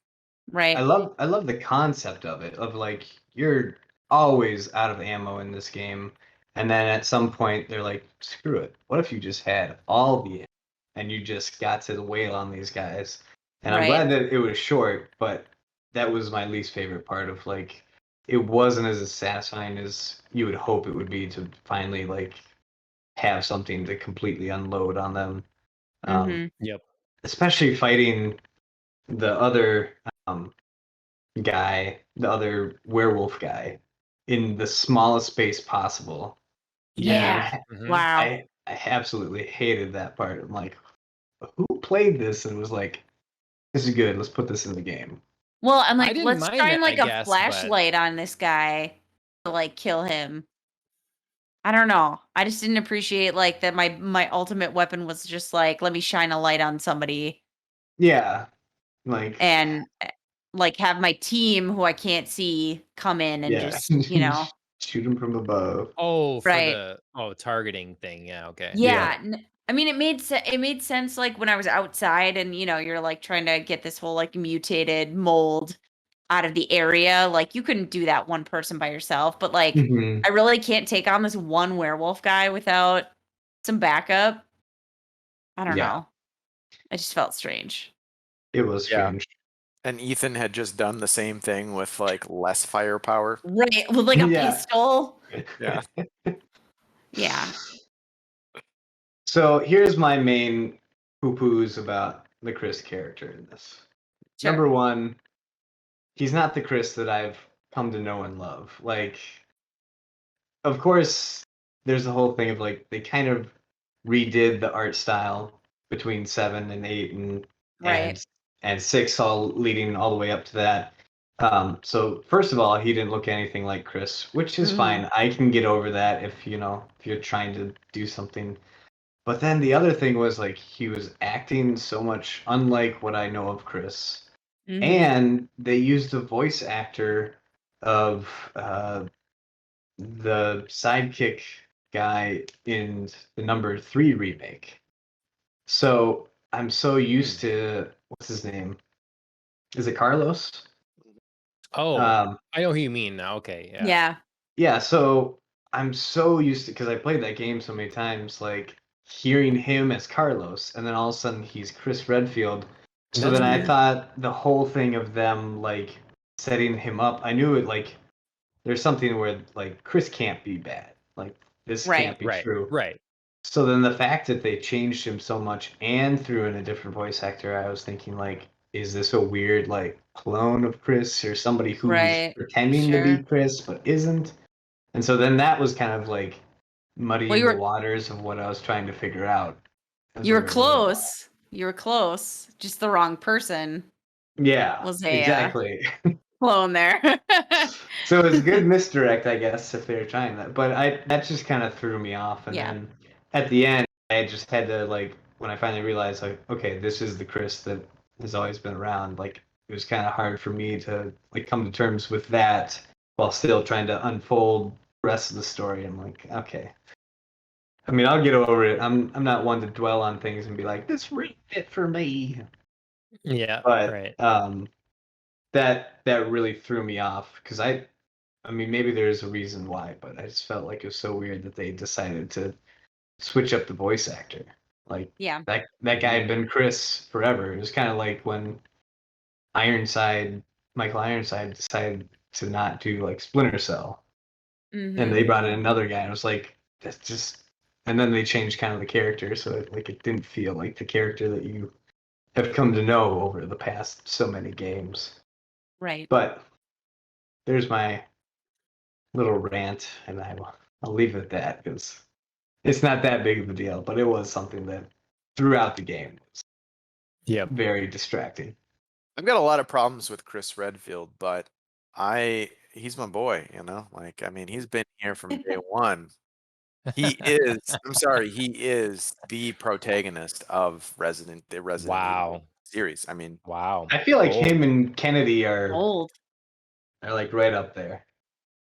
Right. I love the concept of it. Of like you're always out of ammo in this game, and then at some point they're like, screw it. What if you just had all the ammo and you just got to wail on these guys? And I'm Right. glad that it was short, but that was my least favorite part of like it wasn't as satisfying as you would hope it would be to finally like have something to completely unload on them. Mhm. Yep. Especially fighting the other guy, the other werewolf guy, in the smallest space possible. Yeah. Mhm. Wow. I absolutely hated that part. I'm like, who played this and was like, this is good, let's put this in the game. Well, I'm I like, didn't let's mind shine it, like I a guess, but- flashlight on this guy to like kill him. I don't know. I just didn't appreciate like that my ultimate weapon was just like, let me shine a light on somebody Yeah. Like and like have my team who I can't see come in and yeah. just, you know. shoot him from above. Oh, for Right. the targeting thing. Yeah, okay. Yeah. I mean, it made sense like when I was outside and you're like trying to get this whole like mutated mold out of the area. Like you couldn't do that one person by yourself, but like Mhm. I really can't take on this one werewolf guy without some backup. I don't Yeah. know. I just felt strange. It was Yeah. strange. And Ethan had just done the same thing with like less firepower. Right, with like a Yeah. pistol. Yeah. Yeah. So here's my main poo-poos about the Chris character in this. Sure. Number one, he's not the Chris that I've come to know and love. Like, of course, there's the whole thing of like they kind of redid the art style between 7 and 8 Right. and 6, all leading all the way up to that. So first of all, he didn't look anything like Chris, which is Mhm. fine. I can get over that if if you're trying to do something. But then the other thing was like he was acting so much unlike what I know of Chris. Mhm. And they used a voice actor of the sidekick guy in the number 3 remake. So I'm so used to what's his name? Is it Carlos? Oh, Um, I know who you mean now. Okay, yeah. Yeah. yeah, so I'm so used to because I played that game so many times, like hearing him as Carlos, and then all of a sudden he's Chris Redfield. So That's then I weird. thought the whole thing of them like setting him up, I knew it like there's something where like Chris can't be bad. Like this Right. can't be Right, true. right. So then the fact that they changed him so much and threw in a different voice actor, I was thinking like, is this a weird like clone of Chris or somebody who's Right. pretending to Sure. be Chris but isn't? And so then that was kind of like muddying you were- the waters of what I was trying to figure out. as You we were were going. close. You were close. Just the wrong person Yeah, was a exactly. clone there. So it was a good misdirect, I guess, if they were trying that. But that just kind of threw me off. And Yeah. then at the end, I just had to like when I finally realized like, okay, this is the Chris that has always been around. Like it was kind of hard for me to like come to terms with that while still trying to unfold the rest of the story. I'm like, okay. I mean, I'll get over it. I'm not one to dwell on things and be like, this ruined it for me. Yeah, But right. that really threw me off because I mean, maybe there's a reason why, but I just felt like it was so weird that they decided to switch up the voice actor. Like Yeah. that guy had been Chris forever. It was kind of like when Michael Ironside decided to not do like Splinter Cell, and they Mhm. brought in another guy. And it was like that's just, and then they changed kind of the character, so it didn't feel like the character that you have come to know over the past so many games. Right. But there's my little rant, and I'll leave it at that because it's not that big of a deal, but it was something that throughout the game was Yep. very distracting. I've got a lot of problems with Chris Redfield, but he's my boy, Like I mean, he's been here from day one. He is, I'm sorry, he is the protagonist of the Resident Evil Wow. series. I mean, Wow. I feel like Bold. him and Kennedy are Old. like right up there.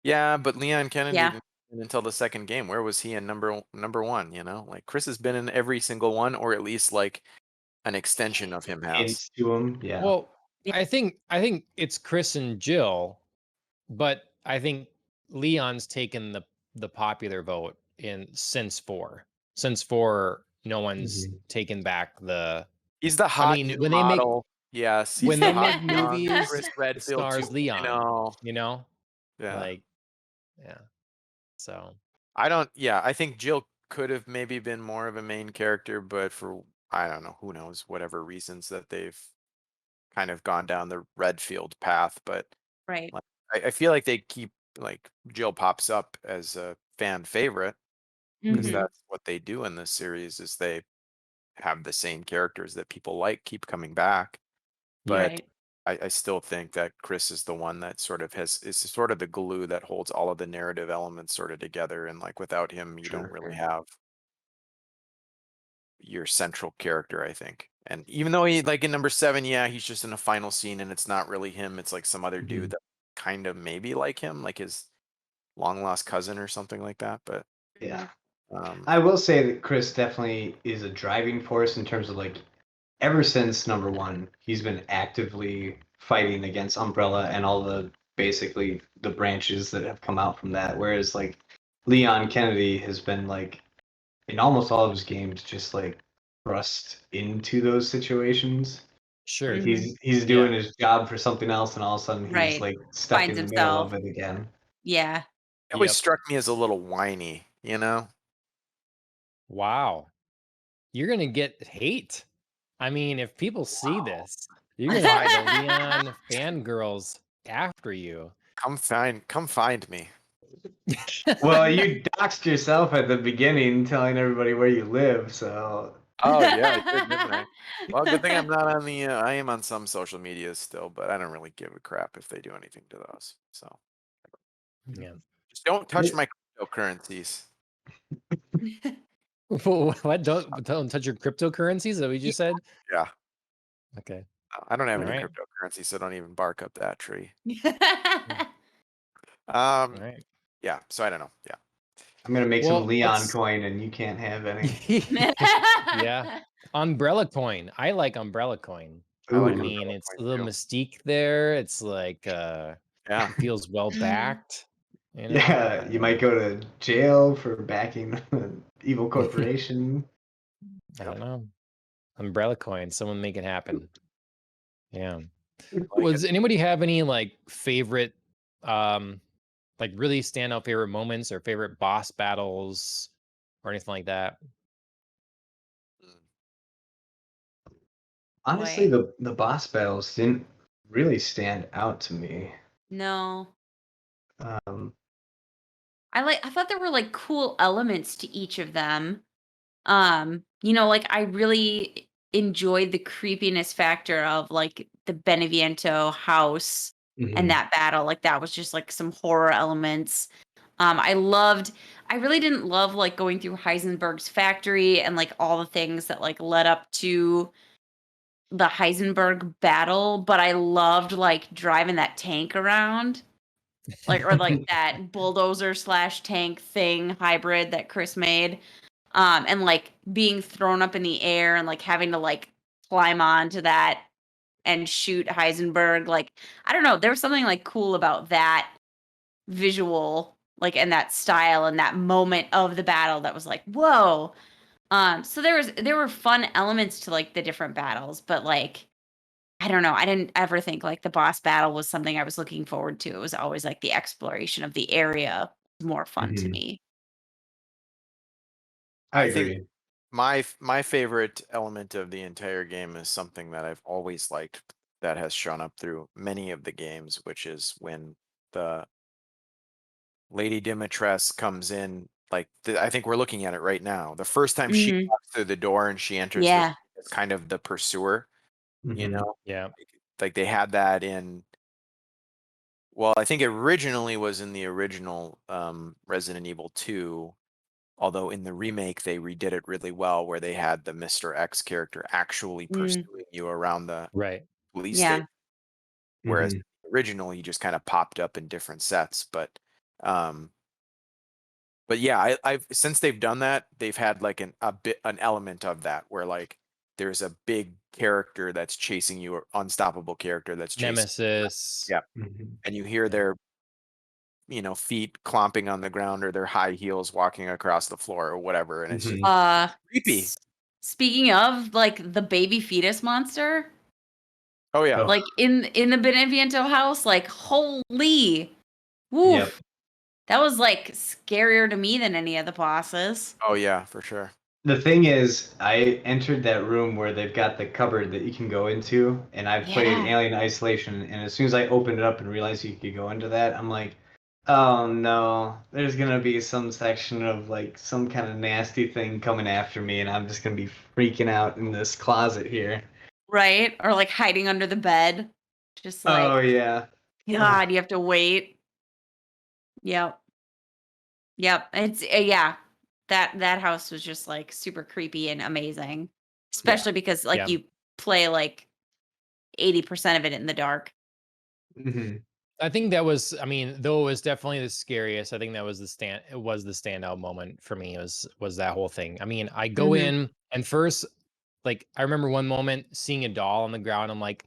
yeah, but Leon Kennedy Yeah. didn't until the second game. Where was he in number one? Like Chris has been in every single one, or at least like an extension of him has. Into him, yeah. Well, I think it's Chris and Jill, but I think Leon's taken the popular vote since 4. Since 4, no one's taken back the. He's the hot mean, new when they make- model. Yes, he's when the they hot make young movies, Chris it Redfield stars 2.0. Leon. Yeah. Like, yeah. So I think Jill could have maybe been more of a main character, but for I don't know, who knows, whatever reasons that they've kind of gone down the Redfield path. But Right. like, I feel like they keep like Jill pops up as a fan favorite because Mhm. that's what they do in this series is they have the same characters that people like keep coming back. But Right. I still think that Chris is the one that sort of is sort of the glue that holds all of the narrative elements sort of together. And like without him, you don't really have your central character, I think. And even though he like in number 7, yeah, he's just in a final scene and it's not really him. It's like some other dude that kind of maybe like him, like his long lost cousin or something like that. But Yeah. um, I will say that Chris definitely is a driving force in terms of like ever since number 1, he's been actively fighting against Umbrella and all the basically the branches that have come out from that. Whereas like Leon Kennedy has been like in almost all of his games just like thrust into those situations. Sure. Like Mhm. he's doing his job for something else, and all of a sudden he's Right. like stuck Finds in the middle himself. of it again. Yeah. It always Yep. struck me as a little whiny, you know? Wow. You're gonna get hate. I mean, if people see this, you're gonna get the Leon fangirls after you. Come find me. Well, you doxed yourself at the beginning, telling everybody where you live. So Oh yeah, I did, didn't I? Well, good thing I'm not on the. I am on some social medias still, but I don't really give a crap if they do anything to those. So Yeah. just don't touch my cryptocurrencies. What? Don't touch your cryptocurrencies? Is that what you said? Yeah, Okay. I don't have All any right. cryptocurrency, so don't even bark up that tree. All right. Yeah. So I don't know. Yeah. I'm gonna make Well, some Leon let's- coin, and you can't have any. Yeah. Umbrella coin. I like Umbrella coin. I like I Ooh. mean, Umbrella it's a Coin, little too. mystique there. It's like Yeah. it feels well Mhm. backed. You know? Yeah, you might go to jail for backing an evil corporation. I don't know. Umbrella coin. Someone make it happen. Yeah. Like Was it. anybody have any like favorite like really standout favorite moments or favorite boss battles or anything like that? Honestly, Boy. the boss battles didn't really stand out to me. No. Um, I thought there were like cool elements to each of them. Like I really enjoyed the creepiness factor of like the Beneviento house and mhm. that battle. Like that was just like some horror elements. I really didn't love like going through Heisenberg's factory and like all the things that like led up to the Heisenberg battle, but I loved like driving that tank around. Like or like that bulldozer slash tank thing hybrid that Chris made. And like being thrown up in the air and like having to like climb onto that and shoot Heisenberg. Like, I don't know, there was something like cool about that visual, like and that style and that moment of the battle that was like, whoa. So there were fun elements to like the different battles, but like I don't know. I didn't ever think like the boss battle was something I was looking forward to. It was always like the exploration of the area was more fun to Mhm. me. I I think agree. my favorite element of the entire game is something that I've always liked that has shown up through many of the games, which is when the Lady Dimitrescu comes in. Like I think we're looking at it right now. The first time she Mhm. walks through the door and she enters the Yeah. as kind of the pursuer, you Mhm. know, Yeah. like they had that in. Well, I think it originally was in the original Resident Evil 2, although in the remake they redid it really well where they had the Mr. X character actually Mm, pursuing you around the Right. police yeah. station, whereas Mhm. originally he just kind of popped up in different sets. Um but yeah, I've since they've done that, they've had like an element of that where like there's a big character that's chasing you, or unstoppable character that's chasing. Nemesis. Yeah, Mhm. and you hear Yeah. their feet clomping on the ground or their high heels walking across the floor or whatever, and it's just Mhm. creepy. S Speaking of, like, the baby fetus monster, Oh yeah, Oh, like, in the Beneviento house, like, holy yep. woof. That was, like, scarier to me than any of the bosses. oh yeah, for sure. The thing is, I entered that room where they've got the cupboard that you can go into, and I've played Yeah. Alien Isolation, and as soon as I opened it up and realized you could go into that, I'm like, oh no, there's gonna be some section of like some kind of nasty thing coming after me, and I'm just gonna be freaking out in this closet here. Right? Or, like, hiding under the bed. Just like, Oh yeah. God, you have to wait. Yep. Yep. It's yeah. That house was just, like, super creepy and amazing, Yeah, especially because, like, Yeah. you play, like, 80% of it in the dark. Hmm. I think that was, I mean, though it was definitely the scariest, I think that was it was the standout moment for me was that whole thing. I mean, I go Mhm. in and first, like, I remember one moment seeing a doll on the ground. I'm like,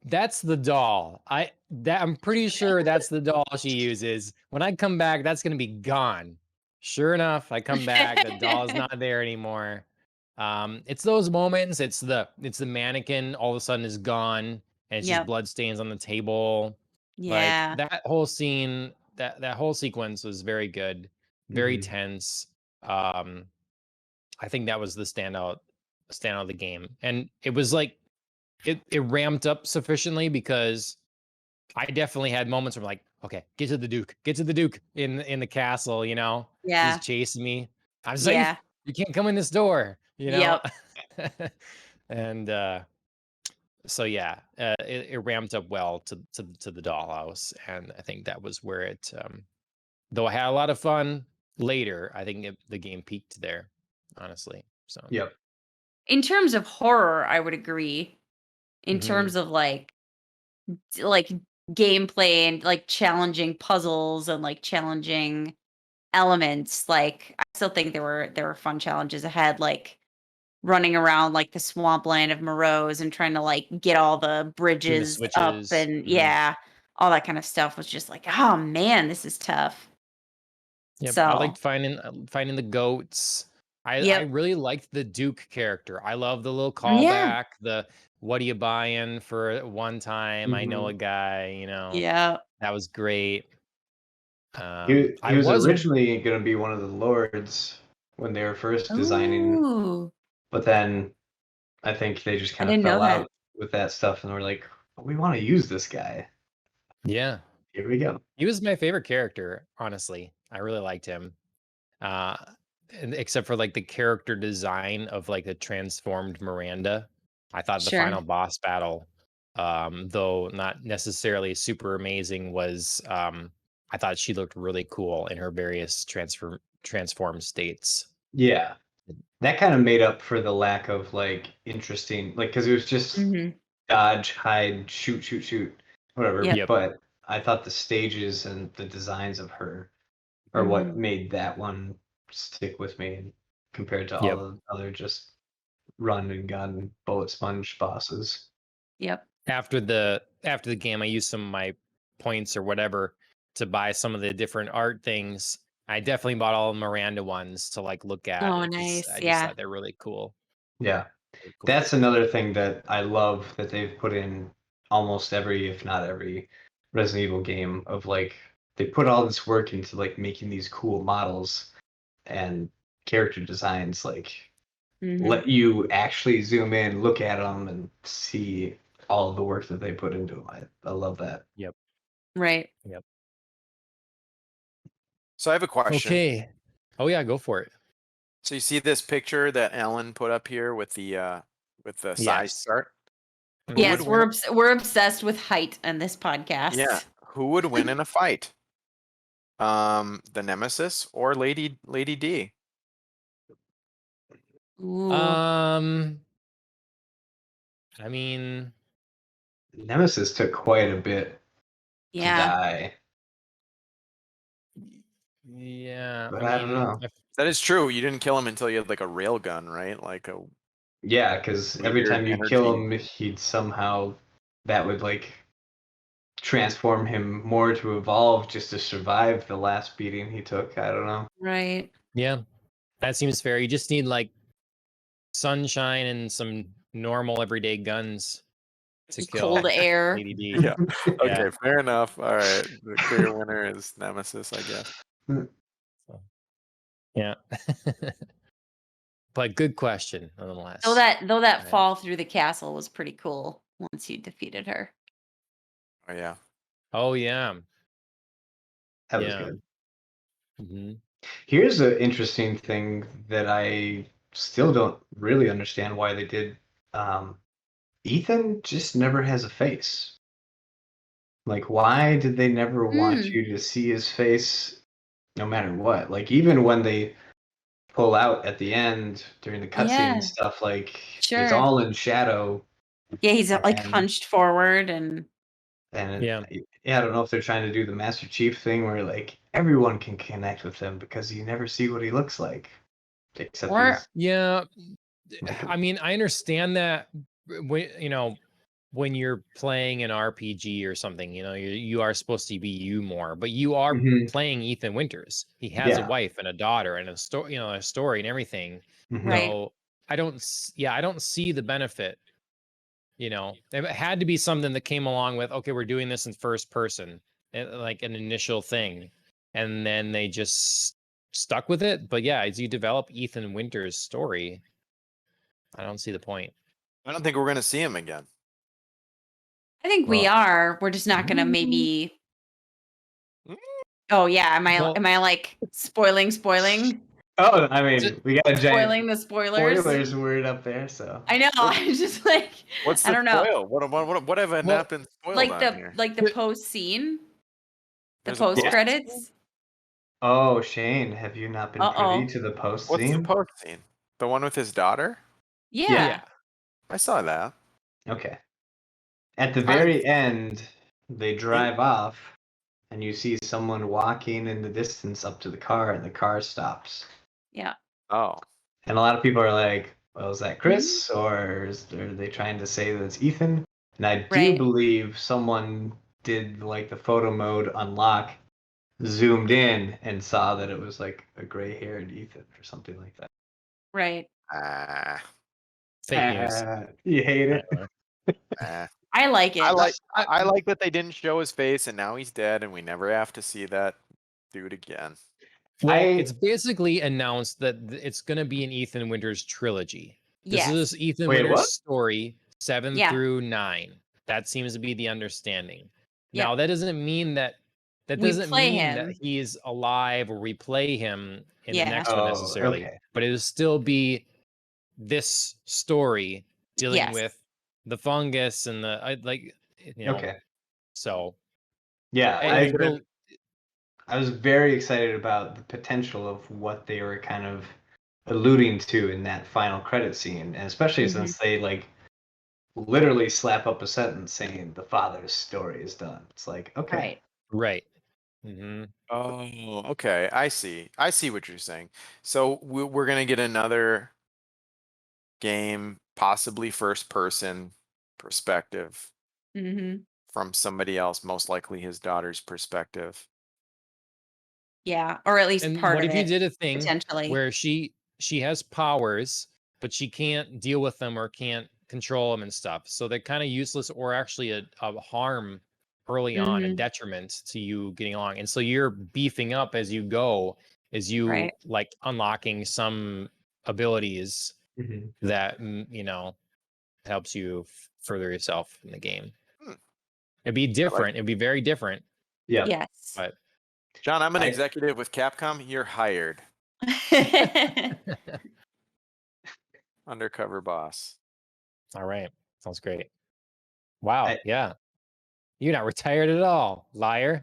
that's the doll. I'm pretty sure that's the doll she uses. When I come back, that's gonna be gone. Sure enough, I come back, the doll is not there anymore. It's those moments. It's the mannequin all of a sudden is gone, and it's just Yep. blood stains on the table. Yeah. Like that whole scene, that whole sequence was very good, very Mhm. tense. I think that was the standout of the game, and it was like it ramped up sufficiently because I definitely had moments where I'm like, okay, get to the Duke in the castle, you know, Yeah. he's chasing me. I'm safe. Yeah. You can't come in this door, you know. Yep. And so yeah, it ramped up well to the dollhouse, and I think that was where it. Though I had a lot of fun later, I think the game peaked there, honestly. So Yep. In terms of horror, I would agree. In Mhm. terms of like gameplay and like challenging puzzles and like challenging elements, like I still think there were fun challenges ahead, like running around like the swampland of Moreau's and trying to like get all the doing the bridges up switches. and Mhm. all that kind of stuff was just like, oh man, this is tough. Yep, I So liked finding the goats. I yep. really liked the Duke character. I love the little Yeah. callback. The what are you buying for one time? I know a Mhm. guy. You know Yeah. that was great. He I was was originally going to be one of the lords when they were first designing, Ooh, but then I think they just I kind of didn't know fell that. out with that stuff, and we're like, we want to use this guy. yeah. Here we go. He was my favorite character. Honestly, I really liked him. Uh, and except for like the character design of like the transformed Miranda. I thought the Sure. final boss battle, though not necessarily super amazing, was I thought she looked really cool in her various transformed states. Yeah, that kind of made up for the lack of like interesting, like because it was just Mhm. dodge, hide, shoot, shoot, shoot, whatever. Yep. Yep. But I thought the stages and the designs of her are what Mhm. made that one stick with me compared to all Yep. the other just run and gun bullet sponge bosses. Yep. After the game, I used some of my points or whatever to buy some of the different art things. I definitely bought all the Miranda ones to like look at Oh, because nice. I just Yeah. thought they're really cool. Yeah. Really cool. That's another thing that I love that they've put in almost every, if not every, Resident Evil game of like they put all this work into like making these cool models and character designs like Mhm. let you actually zoom in, look at them, and see all of the work that they put into them. I love that. Yep. Right. Yep. So I have a question. Okay. Oh yeah, go for it. So you see this picture that Ellen put up here with the size Yes. chart? Mhm. Who Yes, would win? we're obsessed with height on this podcast. Yeah, who would win in a fight? The Nemesis or Lady D? Ooh. Um, I mean, Nemesis took quite a bit to Yeah. die, yeah, but I I don't mean, know. That is true. You didn't kill him until you had like a rail gun, right? Like a Yeah, because every weird time you kill energy. him, he'd somehow that would like transform him more to evolve just to survive the last beating he took. I don't know. Right. yeah, that seems fair. You just need like sunshine and some normal everyday guns to Cold kill air. Lady D. Yeah. Yeah. Okay, fair enough. All right. The clear winner is Nemesis, I guess. So, yeah. But good question, nonetheless. Though that Right. fall through the castle was pretty cool once you defeated her. Oh yeah. Oh yeah. That was Yeah. good. hmm Here's an interesting thing that I still don't really understand why they did. Um, Ethan just never has a face. Like, why did they never want Hmm. you to see his face no matter what? Like, even when they pull out at the end during the cutscene and Yeah. stuff, like, he's Sure. all in shadow. Yeah, he's like And, hunched forward and Yeah. yeah, I don't know if they're trying to do the Master Chief thing where, like, everyone can connect with him because you never see what he looks like. Except or he's Yeah. like, I mean, I understand that when when you're playing an RPG or something, you are supposed to be you more, but you are Mhm. playing Ethan Winters. He has a Yeah. wife and a daughter and a story, a story and everything. Mhm. right. So I don't see the benefit. You know, it had to be something that came along with, okay, we're doing this in first person, like an initial thing, and then they just stuck with it. But yeah, as you develop Ethan Winters' story, I don't see the point. I don't think we're gonna see him again. I think we Well- are. We're just not gonna maybe. Oh yeah, Well- am I like spoiling? Oh, I mean, Is we got a giant Spoiling the spoilers. spoilers word up there, so. I know. I was just like, What's I the don't know. spoil? What have I Well, not been spoiled Like on here? the post scene, the There's a post post credits. Oh, Shane, have you not been Uh-oh. privy to the post What's scene? the post scene? The one with his daughter? Yeah. yeah. I saw that. Okay. At the very end, they drive off, and you see someone walking in the distance up to the car, and the car stops. Oh. And a lot of people are like, well, is that Chris? Or are they trying to say that it's Ethan? And I do Right. believe someone did like the photo mode unlock, zoomed in, and saw that it was like a gray haired Ethan or something like that. Right. Fake news. You hate it? I like it. I like that they didn't show his face and now he's dead and we never have to see that dude again. Well, I- it's basically announced that it's going to be an Ethan Winters trilogy. This Yes. is Ethan Wait, Winters' what? story, 7 Yeah. through 9. That seems to be the understanding. Yep. Now, that doesn't mean that We doesn't play mean him. that he's alive or we play him in Yeah. the next one Oh, necessarily. okay. But it'll still be this story dealing Yes. with the fungus and Okay. So Yeah, and I was very excited about the potential of what they were kind of alluding to in that final credit scene, and especially since they like literally slap up a sentence saying the father's story is done. It's like, okay, Right. hmm Oh, okay. I see what you're saying. So we're gonna get another game, possibly first person perspective Mm-hmm. from somebody else, most likely his daughter's perspective. Yeah. Or at least And part what of if you it, did a thing potentially. where she has powers, but she can't deal with them or can't control them and stuff? So they're kind of useless or actually a harm early on and detriment to you getting along. And so you're beefing up as you go, as you Right. like unlocking some abilities that helps you further yourself in the game. It'd be different. It'd be very different. yeah. Yes. But John, I'm an I- executive with Capcom. You're hired. Undercover boss. all right, sounds great. Wow, I- yeah, you're not retired at all, liar.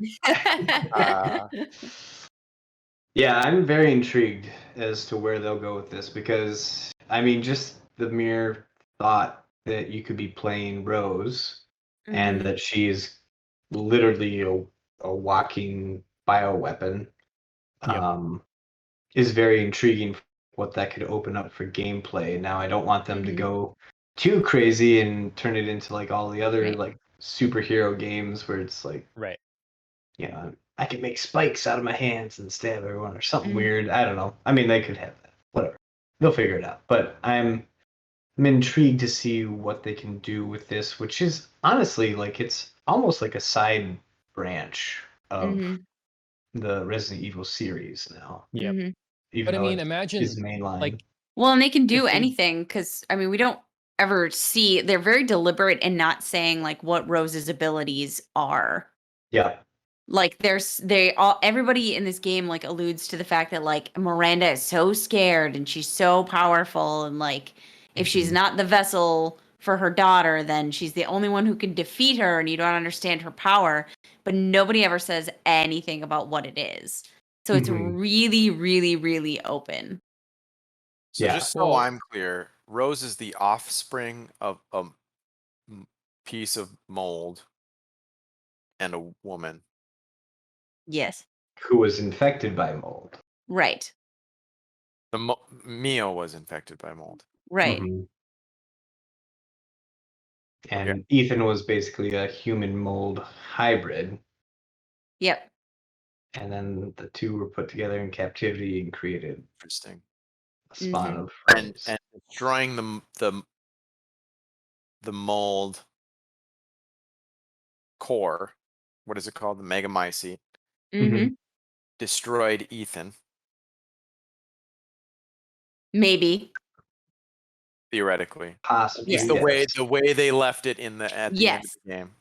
Yeah, I'm very intrigued as to where they'll go with this because I mean, just the mere thought that you could be playing Rose and Mhm. that she's literally a walking bioweapon Yep. is very intriguing what that could open up for gameplay. Now I don't want them to Mhm. go too crazy and turn it into like all the other Right. like superhero games where it's like, Right. you know, I can make spikes out of my hands and stab everyone or something Mhm. weird. I don't know. I mean, they could have that. Whatever. They'll figure it out. But I'm intrigued to see what they can do with this, which is honestly like it's almost like a side branch of Mhm. the Resident Evil series now. Yep. Mhm. Even But I though mean, it imagine is mainline. like Well, and they can do If they- anything because I mean, we don't ever see. They're very deliberate in not saying like what Rose's abilities are. yeah. Like everybody in this game like alludes to the fact that like Miranda is so scared and she's so powerful and like if she's Mhm. not the vessel for her daughter, then she's the only one who can defeat her and you don't understand her power. But nobody ever says anything about what it is. So it's Mhm. really, really, really open. So Yeah. just so Well- I'm clear, Rose is the offspring of a piece of mold and a woman. Yes. Who was infected by mold. Right. Mio was infected by mold. Right. Mhm. And Ethan was basically a human mold hybrid. Yep. And then the two were put together in captivity and created Interesting. a spawn Mhm. of And Rose. and destroying the mold core. What is it called? The Megamycete Mm-hmm. destroyed Ethan Maybe. theoretically. Possibly. Just Yes. the way they left it at the end of Yes. the game.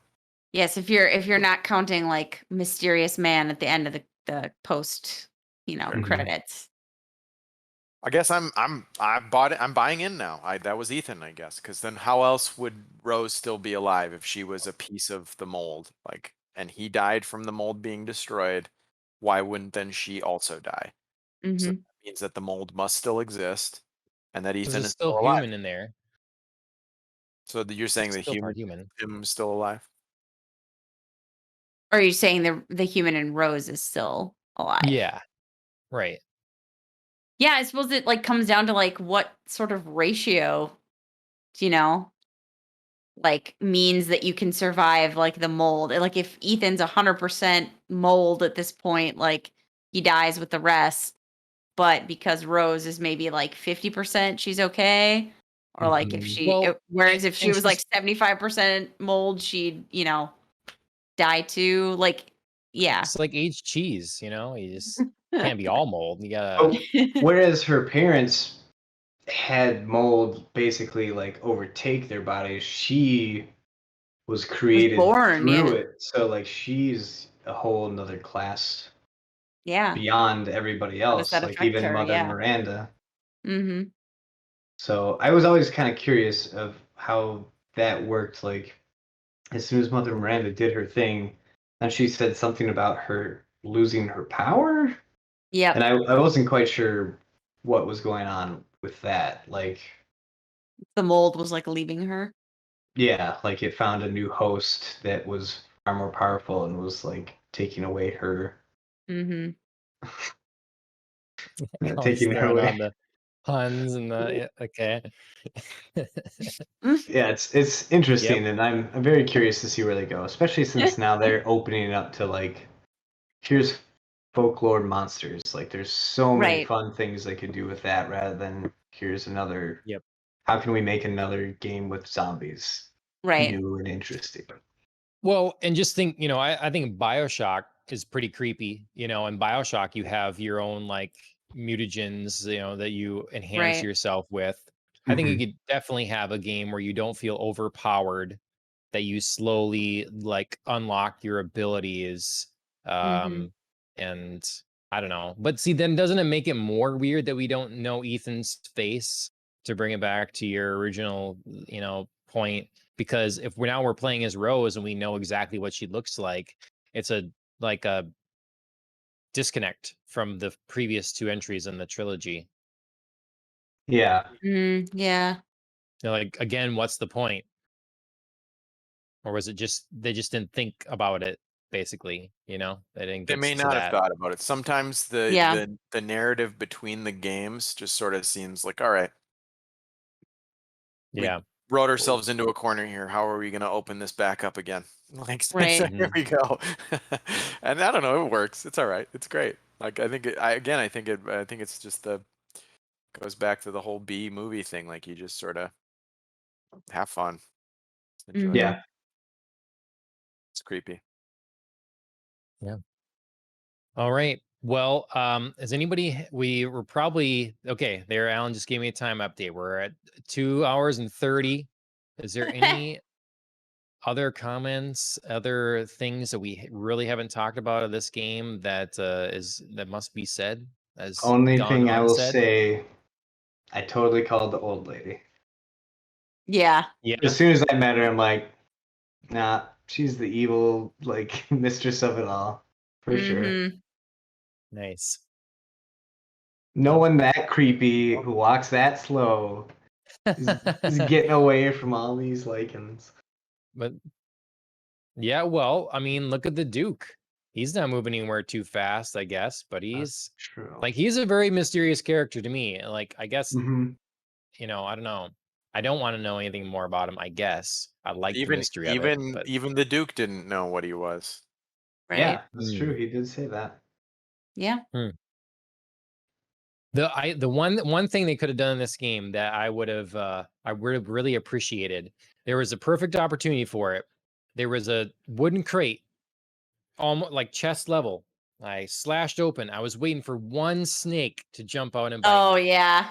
Yes, if you're not counting like mysterious man at the end of the post, Mhm. credits. I guess I bought it. I'm buying in now. That was Ethan, I guess, because then how else would Rose still be alive if she was a piece of the mold? Like, and he died from the mold being destroyed. Why wouldn't then she also die? So Mm-hmm. that means that the mold must still exist, and that Because Ethan it's is still still alive. human in there. So you're saying It's the still part human. him is still alive? Or are you saying the human in Rose is still alive? Yeah. Right. Yeah, I suppose it like comes down to like what sort of ratio, like means that you can survive like the mold. Like if Ethan's 100% mold at this point, like he dies with the rest. But because Rose is maybe like 50%, she's okay. Or like if Mhm. Well, whereas if she and was like 75% mold, she'd, die too. Like, yeah. it's like aged cheese, you just can't be all mold. You Oh, gotta. whereas her parents had mold basically like overtake their bodies, she was created born, through yeah. it. So like she's a whole nother class Yeah. beyond everybody How does else, that like affect even her? Mother Yeah. Miranda. Mm-hmm. So I was always kind of curious of how that worked. Like as soon as Mother Miranda did her thing, and she said something about her losing her power, Yep. and I wasn't quite sure what was going on with that. Like, The mold was like leaving her. yeah, like it found a new host that was far more powerful and was like taking away her, Mm-hmm. Always taking her throwing away. on the puns and the okay. Yeah, it's interesting, and I'm very curious to see where they go, especially since now they're opening it up to like here's folklore monsters. Like there's so many Right. fun things they could do with that rather than here's another. Yep. How can we make another game with zombies Right. new and interesting? Well, and just think, I think BioShock is pretty creepy. In BioShock, you have your own like mutagens, that you enhance Right. yourself with. I think you Mhm. could definitely have a game where you don't feel overpowered, that you slowly like unlock your abilities. Mm-hmm. And I don't know. But see, then doesn't it make it more weird that we don't know Ethan's face, to bring it back to your original, point? Because if we're playing as Rose and we know exactly what she looks like, it's like a disconnect from the previous two entries in the trilogy. Yeah, Yeah. Like, again, what's the point? Or was it just they just didn't think about it, basically? They didn't They get may to not have that. thought about it. Sometimes Yeah. the narrative between the games just sort of seems like, all right, we Yeah. wrote ourselves into a corner here. How are we going to open this back up again? Like, so Right. here we go. And I don't know, it works. It's all right. It's great. Like, I think it's just goes back to the whole B movie thing. Like, you just sort of have fun. Enjoy it. yeah. It's creepy. Yeah. All right. Well, is anybody? We were probably okay. There, Alan just gave me a time update. We're at 2 hours and 30. Is there any other comments, other things that we really haven't talked about of this game that must be said, has Only gone thing I will unsaid? say, I totally called the old lady. Yeah. Yeah. As soon as I met her, I'm like, nah, she's the evil like mistress of it all for sure. Mm-hmm. Nice. No one that creepy who walks that slow is getting away from all these lichens. But yeah, well, I mean, look at the Duke. He's not moving anywhere too fast, I guess, but he's True. he's a very mysterious character to me. Like, I guess, Hmm. I don't know. I don't want to know anything more about him, I guess. I like the Even mystery of it, even but even the Duke didn't know what he was. Right. Yeah, that's Hmm. true. He did say that. Yeah. The one thing they could have done in this game that I would have really appreciated. There was a perfect opportunity for it. There was a wooden crate, almost like chest level. I slashed open. I was waiting for one snake to jump out and bite Oh me. yeah.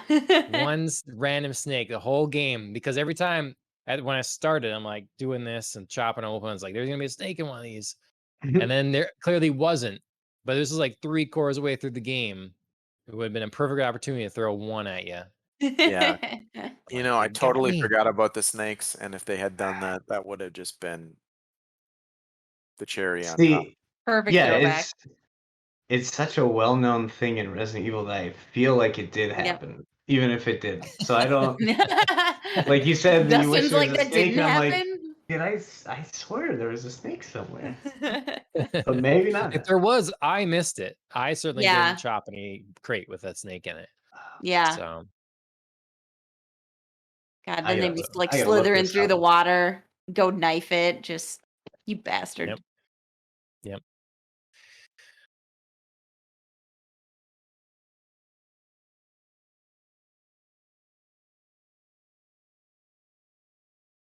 One random snake the whole game, because every time when I started, I'm like doing this and chopping open. It's like there's gonna be a snake in one of these, and then there clearly wasn't. But this was like 3/4 of the way through the game. It would have been a perfect opportunity to throw one at you. Yeah. You know, I Like, totally me. forgot about the snakes, and if they had done that, that would have just been the cherry on top. See, Perfect yeah, throwback. it's such a well-known thing in Resident Evil that I feel like it did Yep. happen, even if it didn't. So I don't like you said that you wish Dustin's there like was a that snake, didn't and I'm like, happen. did I swear there was a snake somewhere, but maybe not. If there was, I missed it. I certainly Yeah. didn't chop any crate with that snake in it. Yeah. So God, I then they'd gotta be look- like I gotta look slithering this through the up. water, go knife it, just you bastard. Yep.